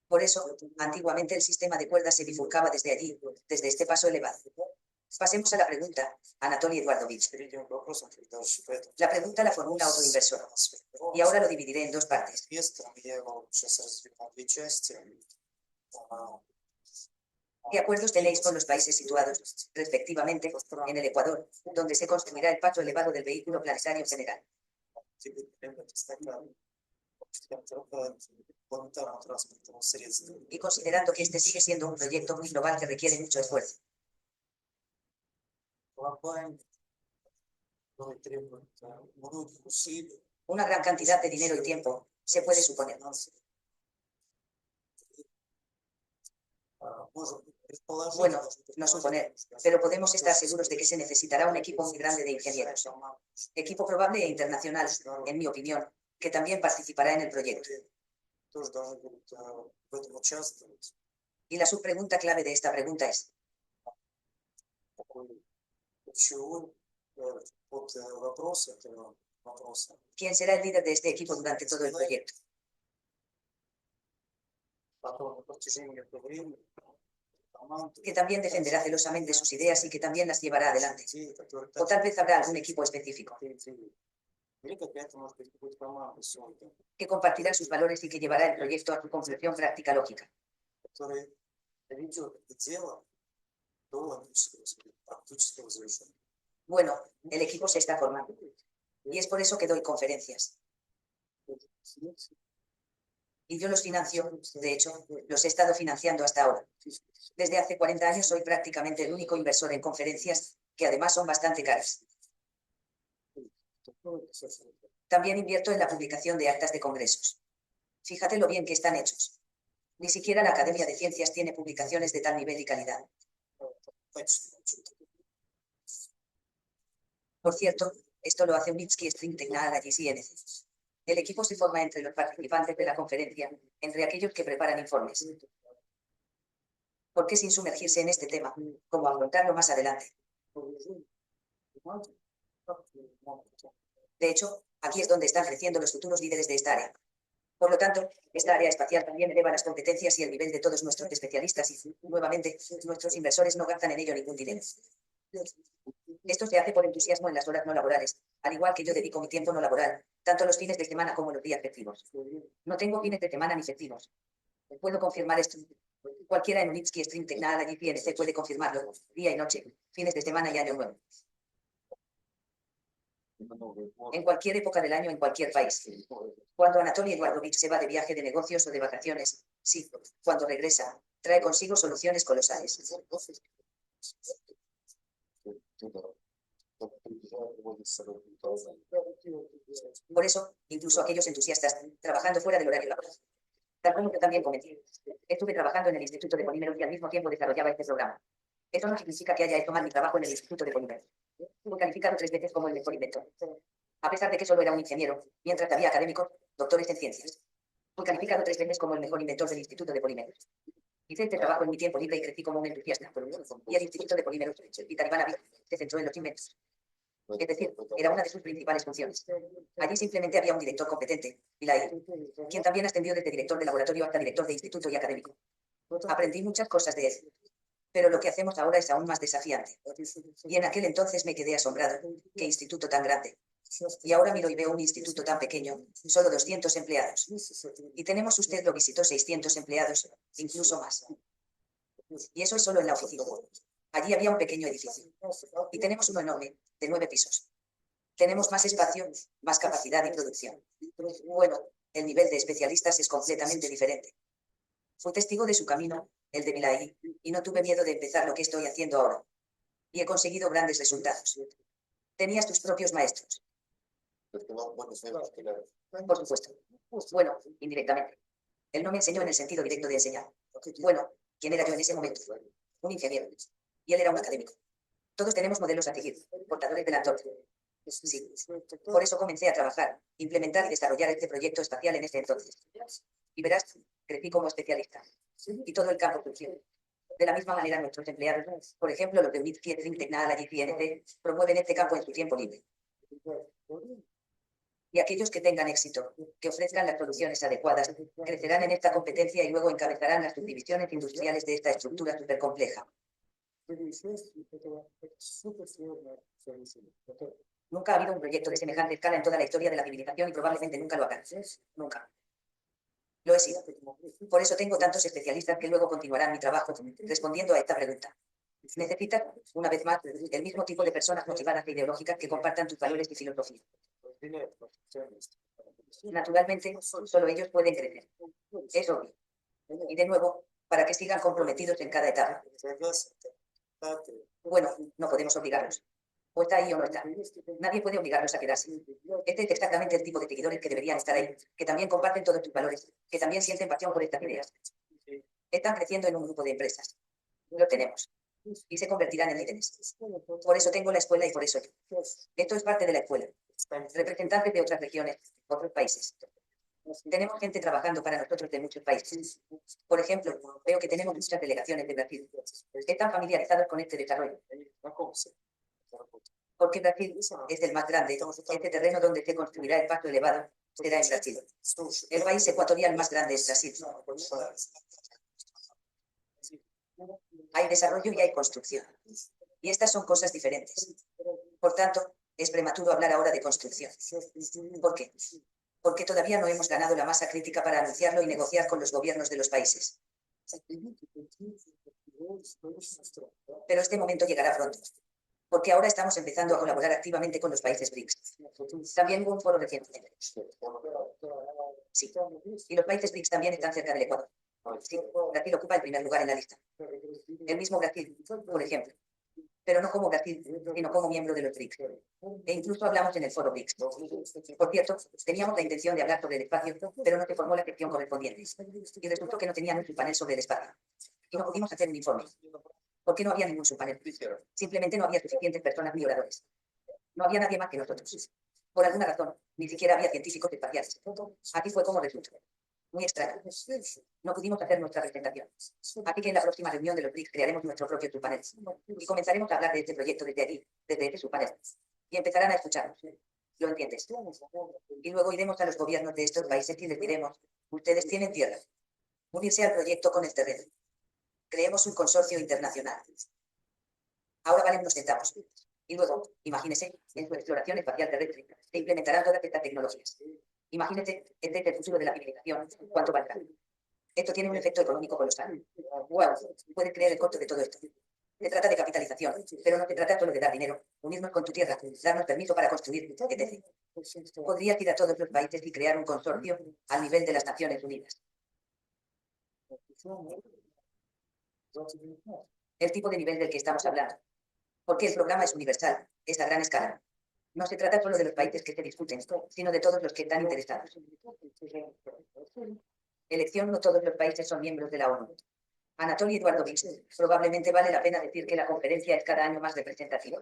A: Por eso, antiguamente el sistema de cuerdas se bifurcaba desde allí, desde este paso elevado. Pasemos a la pregunta, Anatoly Eduardovich. La pregunta la formula otro inversor. Y ahora lo dividiré en dos partes. ¿Qué acuerdos tenéis con los países situados, respectivamente, en el Ecuador, donde se construirá el paso elevado del vehículo planetario general? Y considerando que este sigue siendo un proyecto muy global que requiere mucho esfuerzo. Una gran cantidad de dinero y tiempo, se puede suponer. Bueno, no suponer, pero podemos estar seguros de que se necesitará un equipo muy grande de ingenieros. Equipo probable e internacional, en mi opinión, que también participará en el proyecto. Y la subpregunta clave de esta pregunta es: ¿quién será el líder de este equipo durante todo el proyecto? Que también defenderá celosamente sus ideas y que también las llevará adelante. O tal vez habrá algún equipo específico que compartirá sus valores y que llevará el proyecto a su conclusión práctica lógica. Bueno, el equipo se está formando. Y es por eso que doy conferencias. Y yo los financio, de hecho, los he estado financiando hasta ahora. Desde hace 40 años soy prácticamente el único inversor en conferencias, que además son bastante caras. También invierto en la publicación de actas de congresos. Fíjate lo bien que están hechos. Ni siquiera la Academia de Ciencias tiene publicaciones de tal nivel y calidad. Por cierto, esto lo hace Unitsky String Technologies INC. El equipo se forma entre los participantes de la conferencia, entre aquellos que preparan informes. ¿Por qué sin sumergirse en este tema? ¿Cómo afrontarlo más adelante? De hecho, aquí es donde están creciendo los futuros líderes de esta área. Por lo tanto, esta área espacial también eleva las competencias y el nivel de todos nuestros especialistas y, nuevamente, nuestros inversores no gastan en ello ningún dinero. Esto se hace por entusiasmo en las horas no laborales, al igual que yo dedico mi tiempo no laboral, tanto los fines de semana como los días festivos. No tengo fines de semana ni festivos. Puedo confirmar esto. Cualquiera en Unitsky String Technology PNC puede confirmarlo, día y noche, fines de semana y año nuevo. En cualquier época del año, en cualquier país. Cuando Anatoly Eduardovich se va de viaje de negocios o de vacaciones, sí, cuando regresa, trae consigo soluciones colosales. Por eso, incluso aquellos entusiastas, trabajando fuera del horario laboral. Tal como yo también comenté, estuve trabajando en el Instituto de Polímeros y al mismo tiempo desarrollaba este programa. Esto no significa que haya hecho mal mi trabajo en el Instituto de Polímeros. Fui calificado 3 veces como el mejor inventor. A pesar de que solo era un ingeniero, mientras había académicos, doctores en ciencias. Fui calificado 3 veces como el mejor inventor del Instituto de Polímeros. Hice este trabajo en mi tiempo libre y crecí como un entusiasta. Y el Instituto de Polímeros y Talibán se centró en los inventos. Es decir, era una de sus principales funciones. Allí simplemente había un director competente, Bilal, quien también ascendió desde director de laboratorio hasta director de instituto y académico. Aprendí muchas cosas de él. Pero lo que hacemos ahora es aún más desafiante. Y en aquel entonces me quedé asombrado. ¡Qué instituto tan grande! Y ahora miro y veo un instituto tan pequeño, solo 200 empleados. Y tenemos, usted lo visitó, 600 empleados, incluso más. Y eso es solo en la oficina. Allí había un pequeño edificio. Y tenemos uno enorme, de 9 pisos. Tenemos más espacio, más capacidad y producción. Bueno, el nivel de especialistas es completamente diferente. Fui testigo de su camino, el de Milay, y no tuve miedo de empezar lo que estoy haciendo ahora. Y he conseguido grandes resultados. Tenías tus propios maestros. Por supuesto. Bueno, indirectamente. Él no me enseñó en el sentido directo de enseñar. Bueno, ¿quién era yo en ese momento? Un ingeniero. Y él era un académico. Todos tenemos modelos a seguir, portadores de la antorcha. Sí. Por eso comencé a trabajar, implementar y desarrollar este proyecto espacial en ese entonces. Y verás, crecí como especialista. Y todo el campo surgió. De la misma manera, nuestros empleados, por ejemplo, los de Unity, Think Technology, CNC, promueven este campo en su tiempo libre. Y aquellos que tengan éxito, que ofrezcan las soluciones adecuadas, crecerán en esta competencia y luego encabezarán las subdivisiones industriales de esta estructura supercompleja. Nunca ha habido un proyecto de semejante escala en toda la historia de la civilización y probablemente nunca lo habrá. Nunca. Lo he sido. Por eso tengo tantos especialistas que luego continuarán mi trabajo respondiendo a esta pregunta. Necesitas, una vez más, el mismo tipo de personas motivadas e ideológicas que compartan tus valores y filosofía. Naturalmente, solo ellos pueden crecer. Es obvio. Y de nuevo, para que sigan comprometidos en cada etapa. Bueno, no podemos obligarlos. O está ahí o no está. Nadie puede obligarlos a quedarse. Este es exactamente el tipo de seguidores que deberían estar ahí, que también comparten todos tus valores, que también sienten pasión por estas ideas. Están creciendo en un grupo de empresas. Lo tenemos. Y se convertirán en líderes. Por eso tengo la escuela y por eso yo. Esto es parte de la escuela. Representantes de otras regiones, otros países. Tenemos gente trabajando para nosotros de muchos países. Por ejemplo, veo que tenemos muchas delegaciones de Brasil. Están familiarizados con este desarrollo. Porque Brasil es el más grande. Este terreno donde se construirá el paso elevado será en Brasil. El país ecuatorial más grande es Brasil. Hay desarrollo y hay construcción. Y estas son cosas diferentes. Por tanto, es prematuro hablar ahora de construcción. ¿Por qué? Porque todavía no hemos ganado la masa crítica para anunciarlo y negociar con los gobiernos de los países. Pero este momento llegará pronto. Porque ahora estamos empezando a colaborar activamente con los países BRICS. También hubo un foro recientemente. Sí. Y los países BRICS también están cerca del Ecuador. Sí. Brasil ocupa el primer lugar en la lista. El mismo Brasil, por ejemplo. Pero no como Brasil, sino como miembro de los BRICS. E incluso hablamos en el foro BRICS. Por cierto, teníamos la intención de hablar sobre el espacio, pero no se formó la sección correspondiente. Y resultó que no tenían un subpanel sobre el espacio. Y no pudimos hacer un informe. ¿Por qué no había ningún subpanel? Simplemente no había suficientes personas ni oradores. No había nadie más que nosotros. Por alguna razón, ni siquiera había científicos espaciales. Aquí fue como resultó. Muy extraño. No pudimos hacer nuestra presentación. Así que en la próxima reunión de los BRICS crearemos nuestro propio subpanel. Y comenzaremos a hablar de este proyecto desde allí, desde ese subpanel. Y empezarán a escucharnos. ¿Lo entiendes? Y luego iremos a los gobiernos de estos países y les diremos, ustedes tienen tierra. Unirse al proyecto con el terreno. Creemos un consorcio internacional. Ahora valen unos centavos. Y luego, imagínese, en su exploración espacial terrestre, se implementarán todas estas tecnologías. Imagínese, este es el futuro de la civilización, ¿cuánto valdrá? Esto tiene un efecto económico colosal. Wow, ¿puedes creer el costo de todo esto? Se trata de capitalización, pero no se trata solo de dar dinero, unirnos con tu tierra, darnos permiso para construir, etc. Podrías ir a todos los países y crear un consorcio al nivel de las Naciones Unidas. El tipo de nivel del que estamos hablando. Porque el programa es universal, es a gran escala. No se trata solo de los países que se discuten, sino de todos los que están interesados. Elección: no todos los países son miembros de la ONU. Anatoly Eduardovich, probablemente vale la pena decir que la conferencia es cada año más representativa.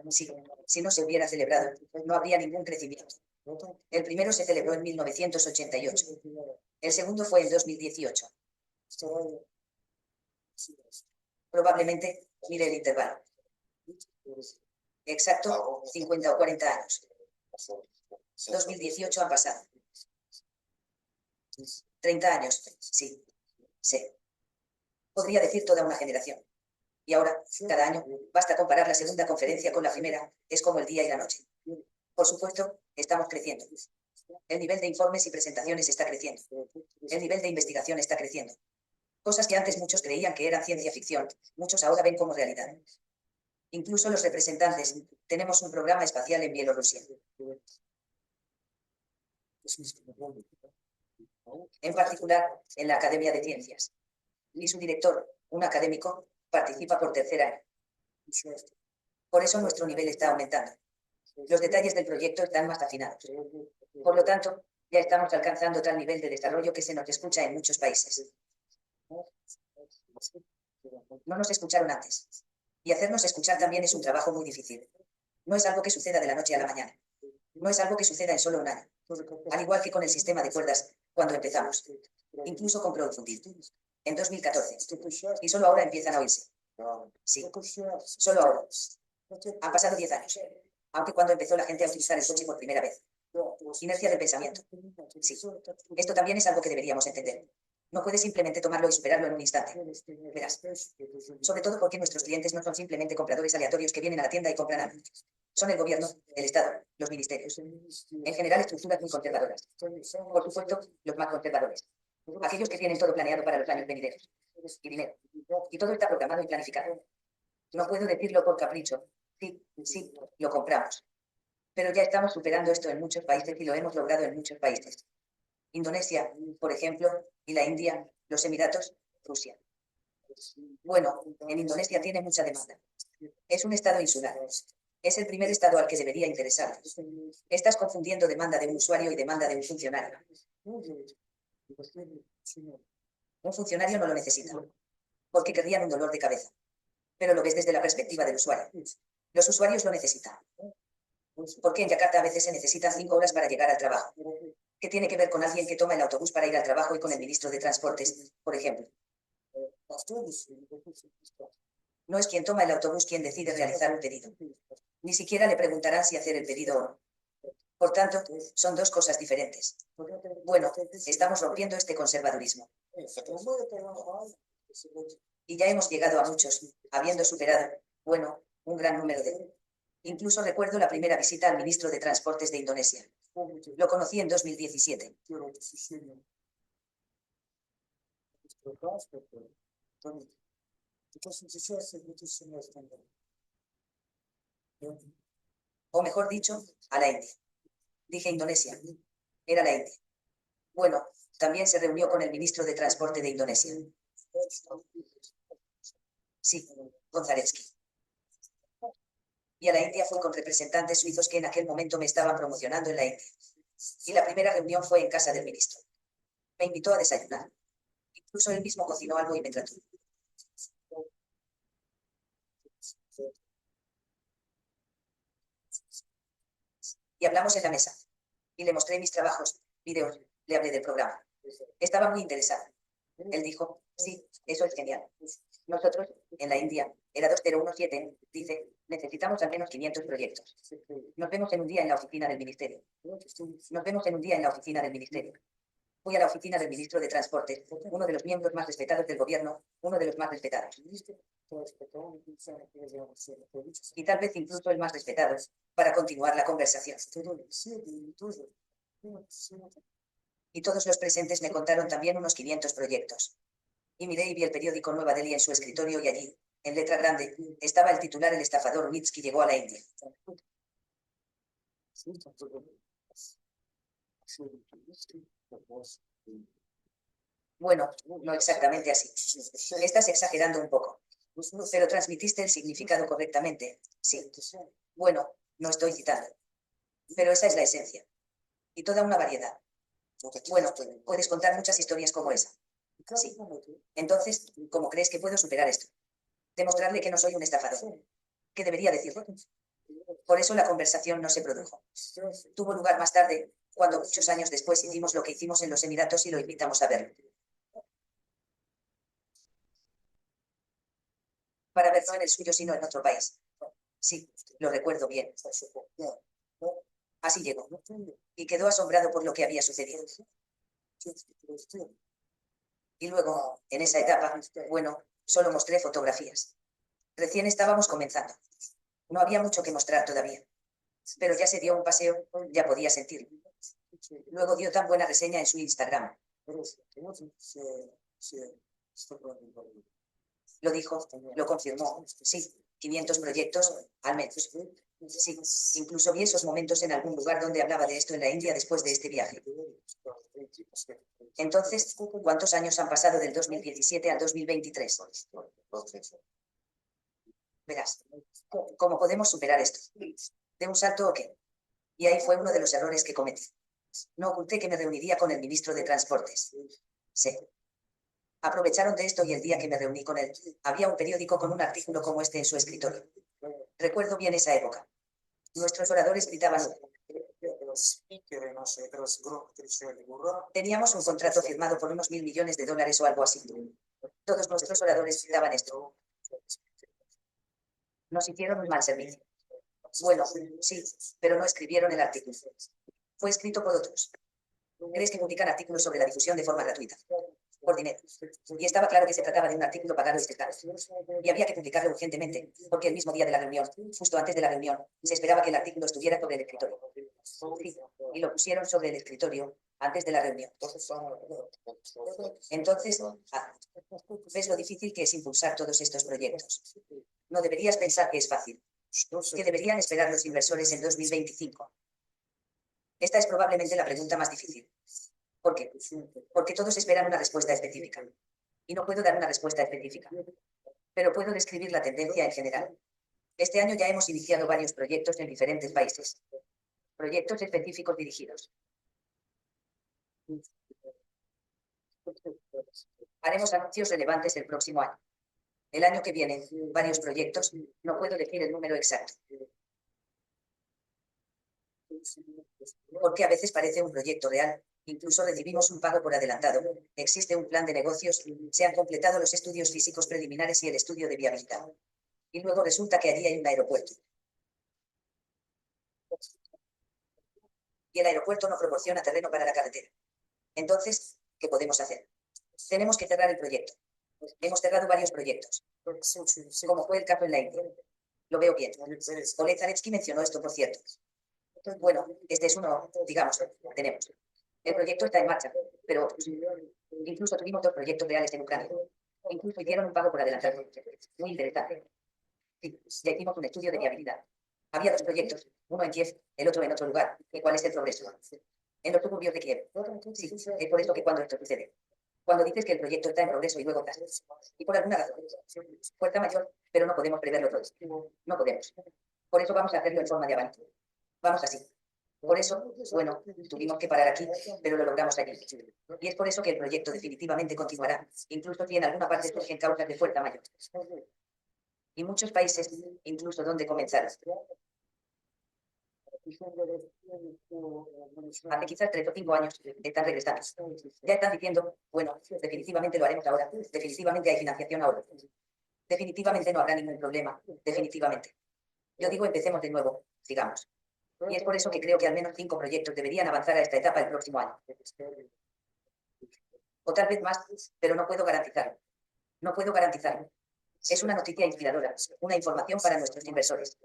A: Sí, si no se hubiera celebrado, no habría ningún crecimiento. El primero se celebró en 1988. El segundo fue en 2018. Probablemente, mire el intervalo. Exacto, 50 o 40 años. 2018 ha pasado. 30 años, sí. Sí. Podría decir toda una generación. Y ahora, cada año, basta comparar la segunda conferencia con la primera, es como el día y la noche. Por supuesto, estamos creciendo. El nivel de informes y presentaciones está creciendo. El nivel de investigación está creciendo. Cosas que antes muchos creían que eran ciencia ficción, muchos ahora ven como realidad. Incluso los representantes, tenemos un programa espacial en Bielorrusia. En particular, en la Academia de Ciencias. Y su director, un académico, participa por tercer año. Por eso nuestro nivel está aumentando. Los detalles del proyecto están más afinados. Por lo tanto, Ya estamos alcanzando tal nivel de desarrollo que se nos escucha en muchos países. No nos escucharon antes. Y hacernos escuchar también es un trabajo muy difícil. No es algo que suceda de la noche a la mañana. No es algo que suceda en solo un año. Al igual que con el sistema de cuerdas, cuando empezamos. Incluso con crowdfunding. En 2014. Y solo ahora empiezan a oírse. Sí. Solo ahora. Han pasado 10 años. Aunque cuando empezó la gente a utilizar el coche por primera vez. Inercia del pensamiento. Sí. Esto también es algo que deberíamos entender. No puedes simplemente tomarlo y superarlo en un instante. Verás. Sobre todo porque nuestros clientes no son simplemente compradores aleatorios que vienen a la tienda y compran algo. Son el gobierno, el Estado, los ministerios. En general, estructuras muy conservadoras. Por supuesto, los más conservadores. Aquellos que tienen todo planeado para los años venideros. Y dinero. Y todo está programado y planificado. No puedo decirlo por capricho. Sí, sí, lo compramos. Pero ya estamos superando esto en muchos países y lo hemos logrado en muchos países. Indonesia, por ejemplo, y la India, los Emiratos, Rusia. Bueno, en Indonesia tiene mucha demanda. Es un estado insular. Es el primer estado al que debería interesar. Estás confundiendo demanda de un usuario y demanda de un funcionario. Un funcionario no lo necesita, porque querrían un dolor de cabeza. Pero lo ves desde la perspectiva del usuario. Los usuarios lo necesitan. Porque en Yakarta a veces se necesitan 5 horas para llegar al trabajo. ¿Qué tiene que ver con alguien que toma el autobús para ir al trabajo y con el ministro de Transportes, por ejemplo? No es quien toma el autobús quien decide realizar un pedido. Ni siquiera le preguntarán si hacer el pedido o no. Por tanto, son dos cosas diferentes. Bueno, estamos rompiendo este conservadurismo. Y ya hemos llegado a muchos, habiendo superado, bueno, un gran número de... Incluso recuerdo la primera visita al ministro de Transportes de Indonesia. Lo conocí en 2017. O mejor dicho, a la India. Dije Indonesia. Era la India. Bueno, también se reunió con el ministro de Transporte de Indonesia. Sí, Gonzalezki. Y a la India fue con representantes suizos que en aquel momento me estaban promocionando en la India. Y la primera reunión fue en casa del ministro. Me invitó a desayunar. Incluso él mismo cocinó algo y me trató. Y hablamos en la mesa. Y le mostré mis trabajos, videos, le hablé del programa. Estaba muy interesado. Él dijo, sí, eso es genial. Nosotros, en la India, era 2017, dice, necesitamos al menos 500 proyectos. Nos vemos en un día en la oficina del ministerio. Nos vemos en un día en la oficina del ministerio. Fui a la oficina del ministro de Transporte, uno de los miembros más respetados del gobierno, uno de los más respetados. Y tal vez incluso el más respetado, para continuar la conversación. Y todos los presentes me contaron también unos 500 proyectos. Y miré y vi el periódico Nueva Delhi en su escritorio y allí, en letra grande, estaba el titular: el estafador Mitski llegó a la India. Bueno, no exactamente así. Estás exagerando un poco. Pero transmitiste el significado correctamente. Sí. Bueno, no estoy citando. Pero esa es la esencia. Y toda una variedad. Bueno, puedes contar muchas historias como esa. Sí. Entonces, ¿cómo crees que puedo superar esto? Demostrarle que no soy un estafador. ¿Qué debería decirlo? Por eso la conversación no se produjo. Tuvo lugar más tarde, cuando muchos años después hicimos lo que hicimos en los Emiratos y lo invitamos a verlo. Para verlo en el suyo, sino en otro país. Sí, lo recuerdo bien. Así llegó. Y quedó asombrado por lo que había sucedido. Y luego, en esa etapa, bueno, solo mostré fotografías. Recién estábamos comenzando. No había mucho que mostrar todavía. Pero ya se dio un paseo, ya podía sentirlo. Luego dio tan buena reseña en su Instagram. Lo dijo, lo confirmó. Sí, 500 proyectos, al menos. Sí, incluso vi esos momentos en algún lugar donde hablaba de esto en la India después de este viaje. Entonces, ¿cuántos años han pasado del 2017 al 2023? Verás, ¿cómo podemos superar esto? ¿De un salto o qué? Y ahí fue uno de los errores que cometí. No oculté que me reuniría con el ministro de Transportes. Sí. Aprovecharon de esto y el día que me reuní con él, había un periódico con un artículo como este en su escritorio. Recuerdo bien esa época. Nuestros oradores gritaban. Teníamos un contrato firmado por unos $1.000 millones o algo así. Todos nuestros oradores gritaban esto. Nos hicieron un mal servicio. Bueno, sí, pero no escribieron el artículo. Fue escrito por otros. ¿Crees que publican artículos sobre la difusión de forma gratuita? Por dinero. Y estaba claro que se trataba de un artículo pagado y sesgado. Y había que publicarlo urgentemente, porque el mismo día de la reunión, justo antes de la reunión, se esperaba que el artículo estuviera sobre el escritorio. Sí, y lo pusieron sobre el escritorio antes de la reunión. Entonces, ¿ves lo difícil que es impulsar todos estos proyectos? No deberías pensar que es fácil. ¿Qué deberían esperar los inversores en 2025? Esta es probablemente la pregunta más difícil. ¿Por qué? Porque todos esperan una respuesta específica. Y no puedo dar una respuesta específica. Pero puedo describir la tendencia en general. Este año ya hemos iniciado varios proyectos en diferentes países. Proyectos específicos dirigidos. Haremos anuncios relevantes el próximo año. El año que viene, varios proyectos, no puedo decir el número exacto. Porque a veces parece un proyecto real. Incluso recibimos un pago por adelantado. Existe un plan de negocios, se han completado los estudios físicos preliminares y el estudio de viabilidad. Y luego resulta que allí hay un aeropuerto. Y el aeropuerto no proporciona terreno para la carretera. Entonces, ¿qué podemos hacer? Tenemos que cerrar el proyecto. Hemos cerrado varios proyectos. Como fue el caso en la India. Lo veo bien. Oleg Zaretsky mencionó esto, por cierto. Bueno, este es uno, digamos, tenemos. El proyecto está en marcha, pero incluso tuvimos 2 proyectos reales en Ucrania. Incluso hicieron un pago por adelantado. Muy interesante. Sí, ya hicimos un estudio de viabilidad. Había 2 proyectos, uno en Kiev, el otro en otro lugar. ¿Y cuál es el progreso? En los suburbios de Kiev. Sí, es por eso que cuando esto sucede. Cuando dices que el proyecto está en progreso y luego estás. Y por alguna razón. Fuerza mayor, pero no podemos preverlo todo. No podemos. Por eso vamos a hacerlo en forma de avance. Vamos así. Por eso, bueno, tuvimos que parar aquí, pero lo logramos allí. Y es por eso que el proyecto definitivamente continuará, incluso si en alguna parte surgen causas de fuerza mayor. Y muchos países, incluso donde comenzaron. Hace quizás 3 o 5 años, están regresando. Ya están diciendo, bueno, definitivamente lo haremos ahora, definitivamente hay financiación ahora. Definitivamente no habrá ningún problema, definitivamente. Yo digo, empecemos de nuevo, digamos. Y es por eso que creo que al menos 5 proyectos deberían avanzar a esta etapa el próximo año. O tal vez más, pero no puedo garantizarlo. No puedo garantizarlo. Es una noticia inspiradora, una información para nuestros inversores.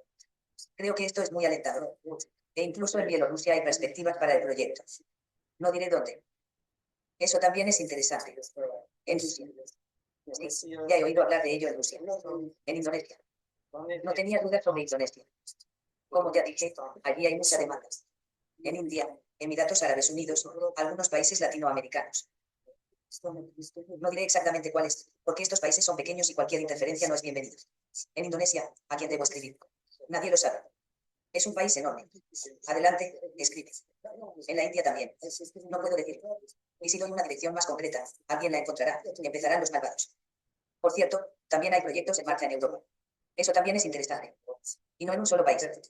A: Creo que esto es muy alentador. E incluso en Bielorrusia hay perspectivas para el proyecto. No diré dónde. Eso también es interesante. En Rusia. Sí, ya he oído hablar de ello en Rusia. En Indonesia. No tenía dudas sobre Indonesia. Como ya dije, allí hay mucha demanda. En India, Emiratos Árabes Unidos, algunos países latinoamericanos. No diré exactamente cuáles, porque estos países son pequeños y cualquier interferencia no es bienvenida. En Indonesia, ¿a quién debo escribir? Nadie lo sabe. Es un país enorme. Adelante, escribe. En la India también. No puedo decir. Y si doy una dirección más concreta, alguien la encontrará. Empezarán los malvados. Por cierto, también hay proyectos en marcha en Europa. Eso también es interesante. Y no en un solo país. Aquí.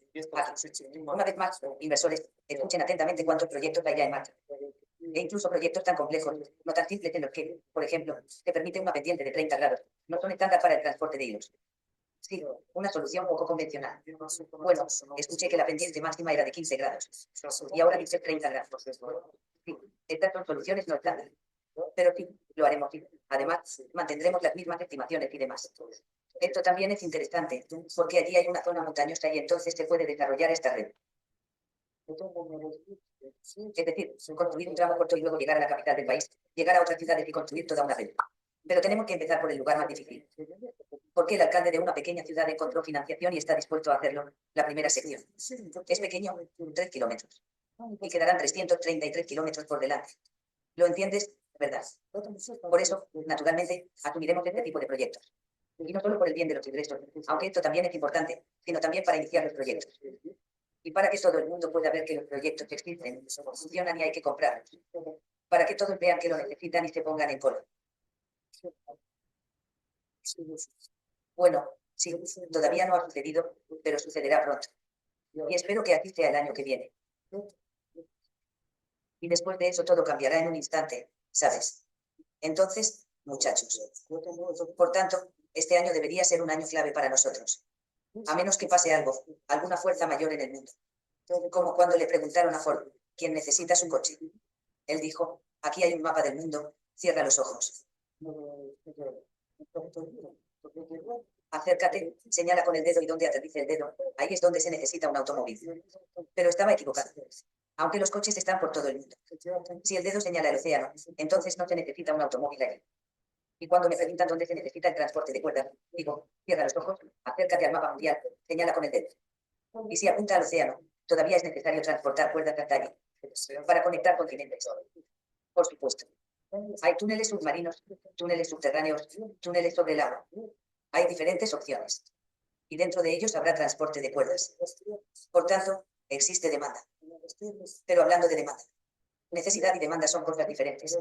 A: Una vez más, inversores, escuchen atentamente cuántos proyectos hay ya en marcha. E incluso proyectos tan complejos, no tan simples en los que, por ejemplo, te permite una pendiente de 30 grados. No son estándar para el transporte de hilos. Sí, una solución poco convencional. Bueno, escuché que la pendiente máxima era de 15 grados. Y ahora dice 30 grados. Sí, estas son soluciones no estándar. Pero sí, lo haremos. Además, mantendremos las mismas estimaciones y demás. Esto también es interesante, porque allí hay una zona montañosa y entonces se puede desarrollar esta red. Es decir, construir un tramo corto y luego llegar a la capital del país, llegar a otras ciudades y construir toda una red. Pero tenemos que empezar por el lugar más difícil. Porque el alcalde de una pequeña ciudad encontró financiación y está dispuesto a hacerlo. La primera sección. Es pequeño, 3 kilómetros. Y quedarán 333 kilómetros por delante. ¿Lo entiendes? ¿Verdad? Por eso, naturalmente, asumiremos este tipo de proyectos. Y no solo por el bien de los ingresos, aunque esto también es importante, sino también para iniciar los proyectos. Y para que todo el mundo pueda ver que los proyectos que existen funcionan y hay que comprarlos. Para que todos vean que lo necesitan y se pongan en cola. Bueno, sí, todavía no ha sucedido, pero sucederá pronto. Y espero que así sea el año que viene. Y después de eso todo cambiará en un instante, ¿sabes? Entonces, muchachos. Por tanto, este año debería ser un año clave para nosotros. A menos que pase algo, alguna fuerza mayor en el mundo. Como cuando le preguntaron a Ford, ¿quién necesita su coche? Él dijo, aquí hay un mapa del mundo, cierra los ojos. Acércate, señala con el dedo y donde aterrice el dedo, ahí es donde se necesita un automóvil. Pero estaba equivocado. Aunque los coches están por todo el mundo. Si el dedo señala el océano, entonces no se necesita un automóvil allí. Y cuando me preguntan dónde se necesita el transporte de cuerdas, digo, cierra los ojos, acércate al mapa mundial, señala con el dedo. Y si apunta al océano, todavía es necesario transportar cuerdas hasta allí, para conectar continentes. Por supuesto. Hay túneles submarinos, túneles subterráneos, túneles sobre el agua. Hay diferentes opciones. Y dentro de ellos habrá transporte de cuerdas. Por tanto, existe demanda. Pero hablando de demanda, necesidad y demanda son cosas diferentes.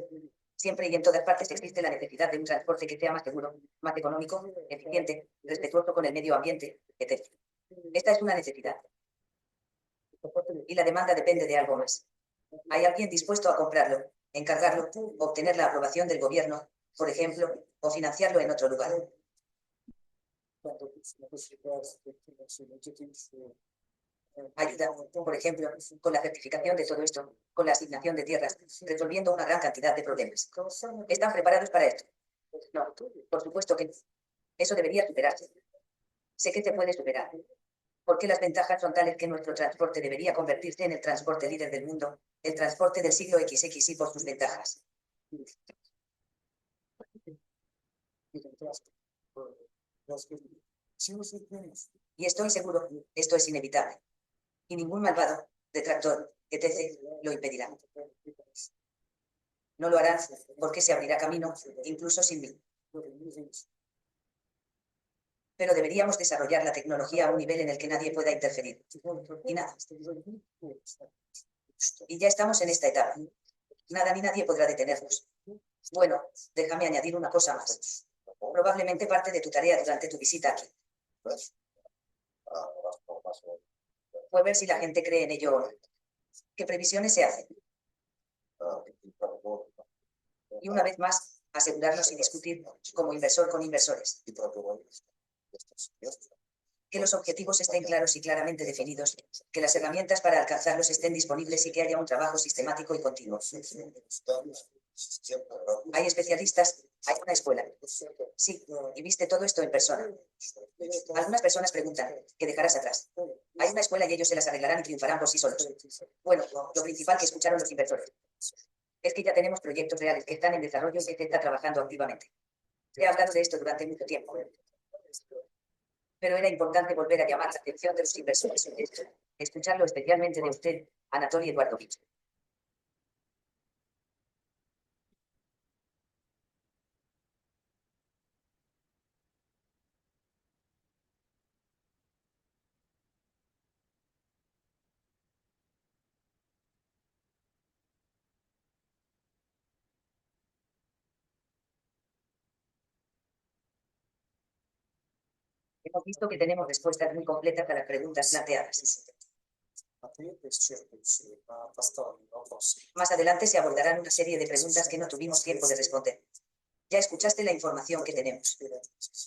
A: Siempre y en todas partes existe la necesidad de un transporte que sea más seguro, más económico, eficiente, respetuoso con el medio ambiente, etc. Esta es una necesidad. Y la demanda depende de algo más. ¿Hay alguien dispuesto a comprarlo, encargarlo, obtener la aprobación del gobierno, por ejemplo, o financiarlo en otro lugar? Ayuda, por ejemplo, con la certificación de todo esto, con la asignación de tierras, resolviendo una gran cantidad de problemas. ¿Están preparados para esto? No, por supuesto que no. Eso debería superarse. Sé que se puede superar. Porque las ventajas son tales que nuestro transporte debería convertirse en el transporte líder del mundo, el transporte del siglo XX y por sus ventajas. Y estoy seguro, esto es inevitable. Y ningún malvado, detractor, etc., lo impedirá. No lo harán porque se abrirá camino, incluso sin mí. Pero deberíamos desarrollar la tecnología a un nivel en el que nadie pueda interferir. Y nada. Y ya estamos en esta etapa. Nada ni nadie podrá detenernos. Bueno, déjame añadir una cosa más. Probablemente parte de tu tarea durante tu visita aquí fue ver si la gente cree en ello o no. ¿Qué previsiones se hacen? Y una vez más, asegurarnos y discutir como inversor con inversores. Que los objetivos estén claros y claramente definidos, que las herramientas para alcanzarlos estén disponibles y que haya un trabajo sistemático y continuo. Hay especialistas, hay una escuela. Sí, y viste todo esto en persona. Algunas personas preguntan, ¿qué dejarás atrás? Hay una escuela y ellos se las arreglarán y triunfarán por sí solos. Bueno, lo principal que escucharon los inversores es que ya tenemos proyectos reales que están en desarrollo y que se está trabajando activamente. He hablado de esto durante mucho tiempo. Pero era importante volver a llamar la atención de los inversores. Escucharlo especialmente de usted, Anatoly Eduardovich. Hemos visto que tenemos respuestas muy completas a las preguntas planteadas. Más adelante se abordarán una serie de preguntas que no tuvimos tiempo de responder. Ya escuchaste la información que tenemos.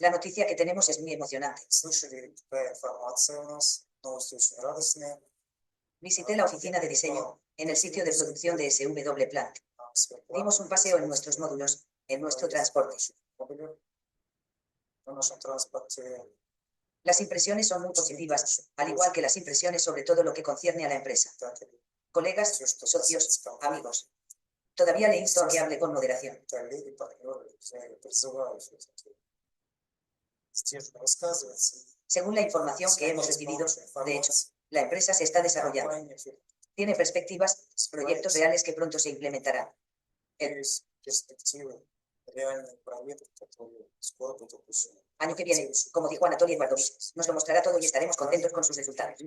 A: La noticia que tenemos es muy emocionante. Visité la oficina de diseño, en el sitio de producción de SW Plant. Dimos un paseo en nuestros módulos, en nuestro transporte. Las impresiones son muy positivas, al igual que las impresiones sobre todo lo que concierne a la empresa. Colegas, socios, amigos. Todavía le insto a que hable con moderación. Según la información que hemos recibido, de hecho, la empresa se está desarrollando. Tiene perspectivas, proyectos reales que pronto se implementarán. Año que viene, como dijo Anatoly Eduardovich, nos lo mostrará todo y estaremos contentos con sus resultados.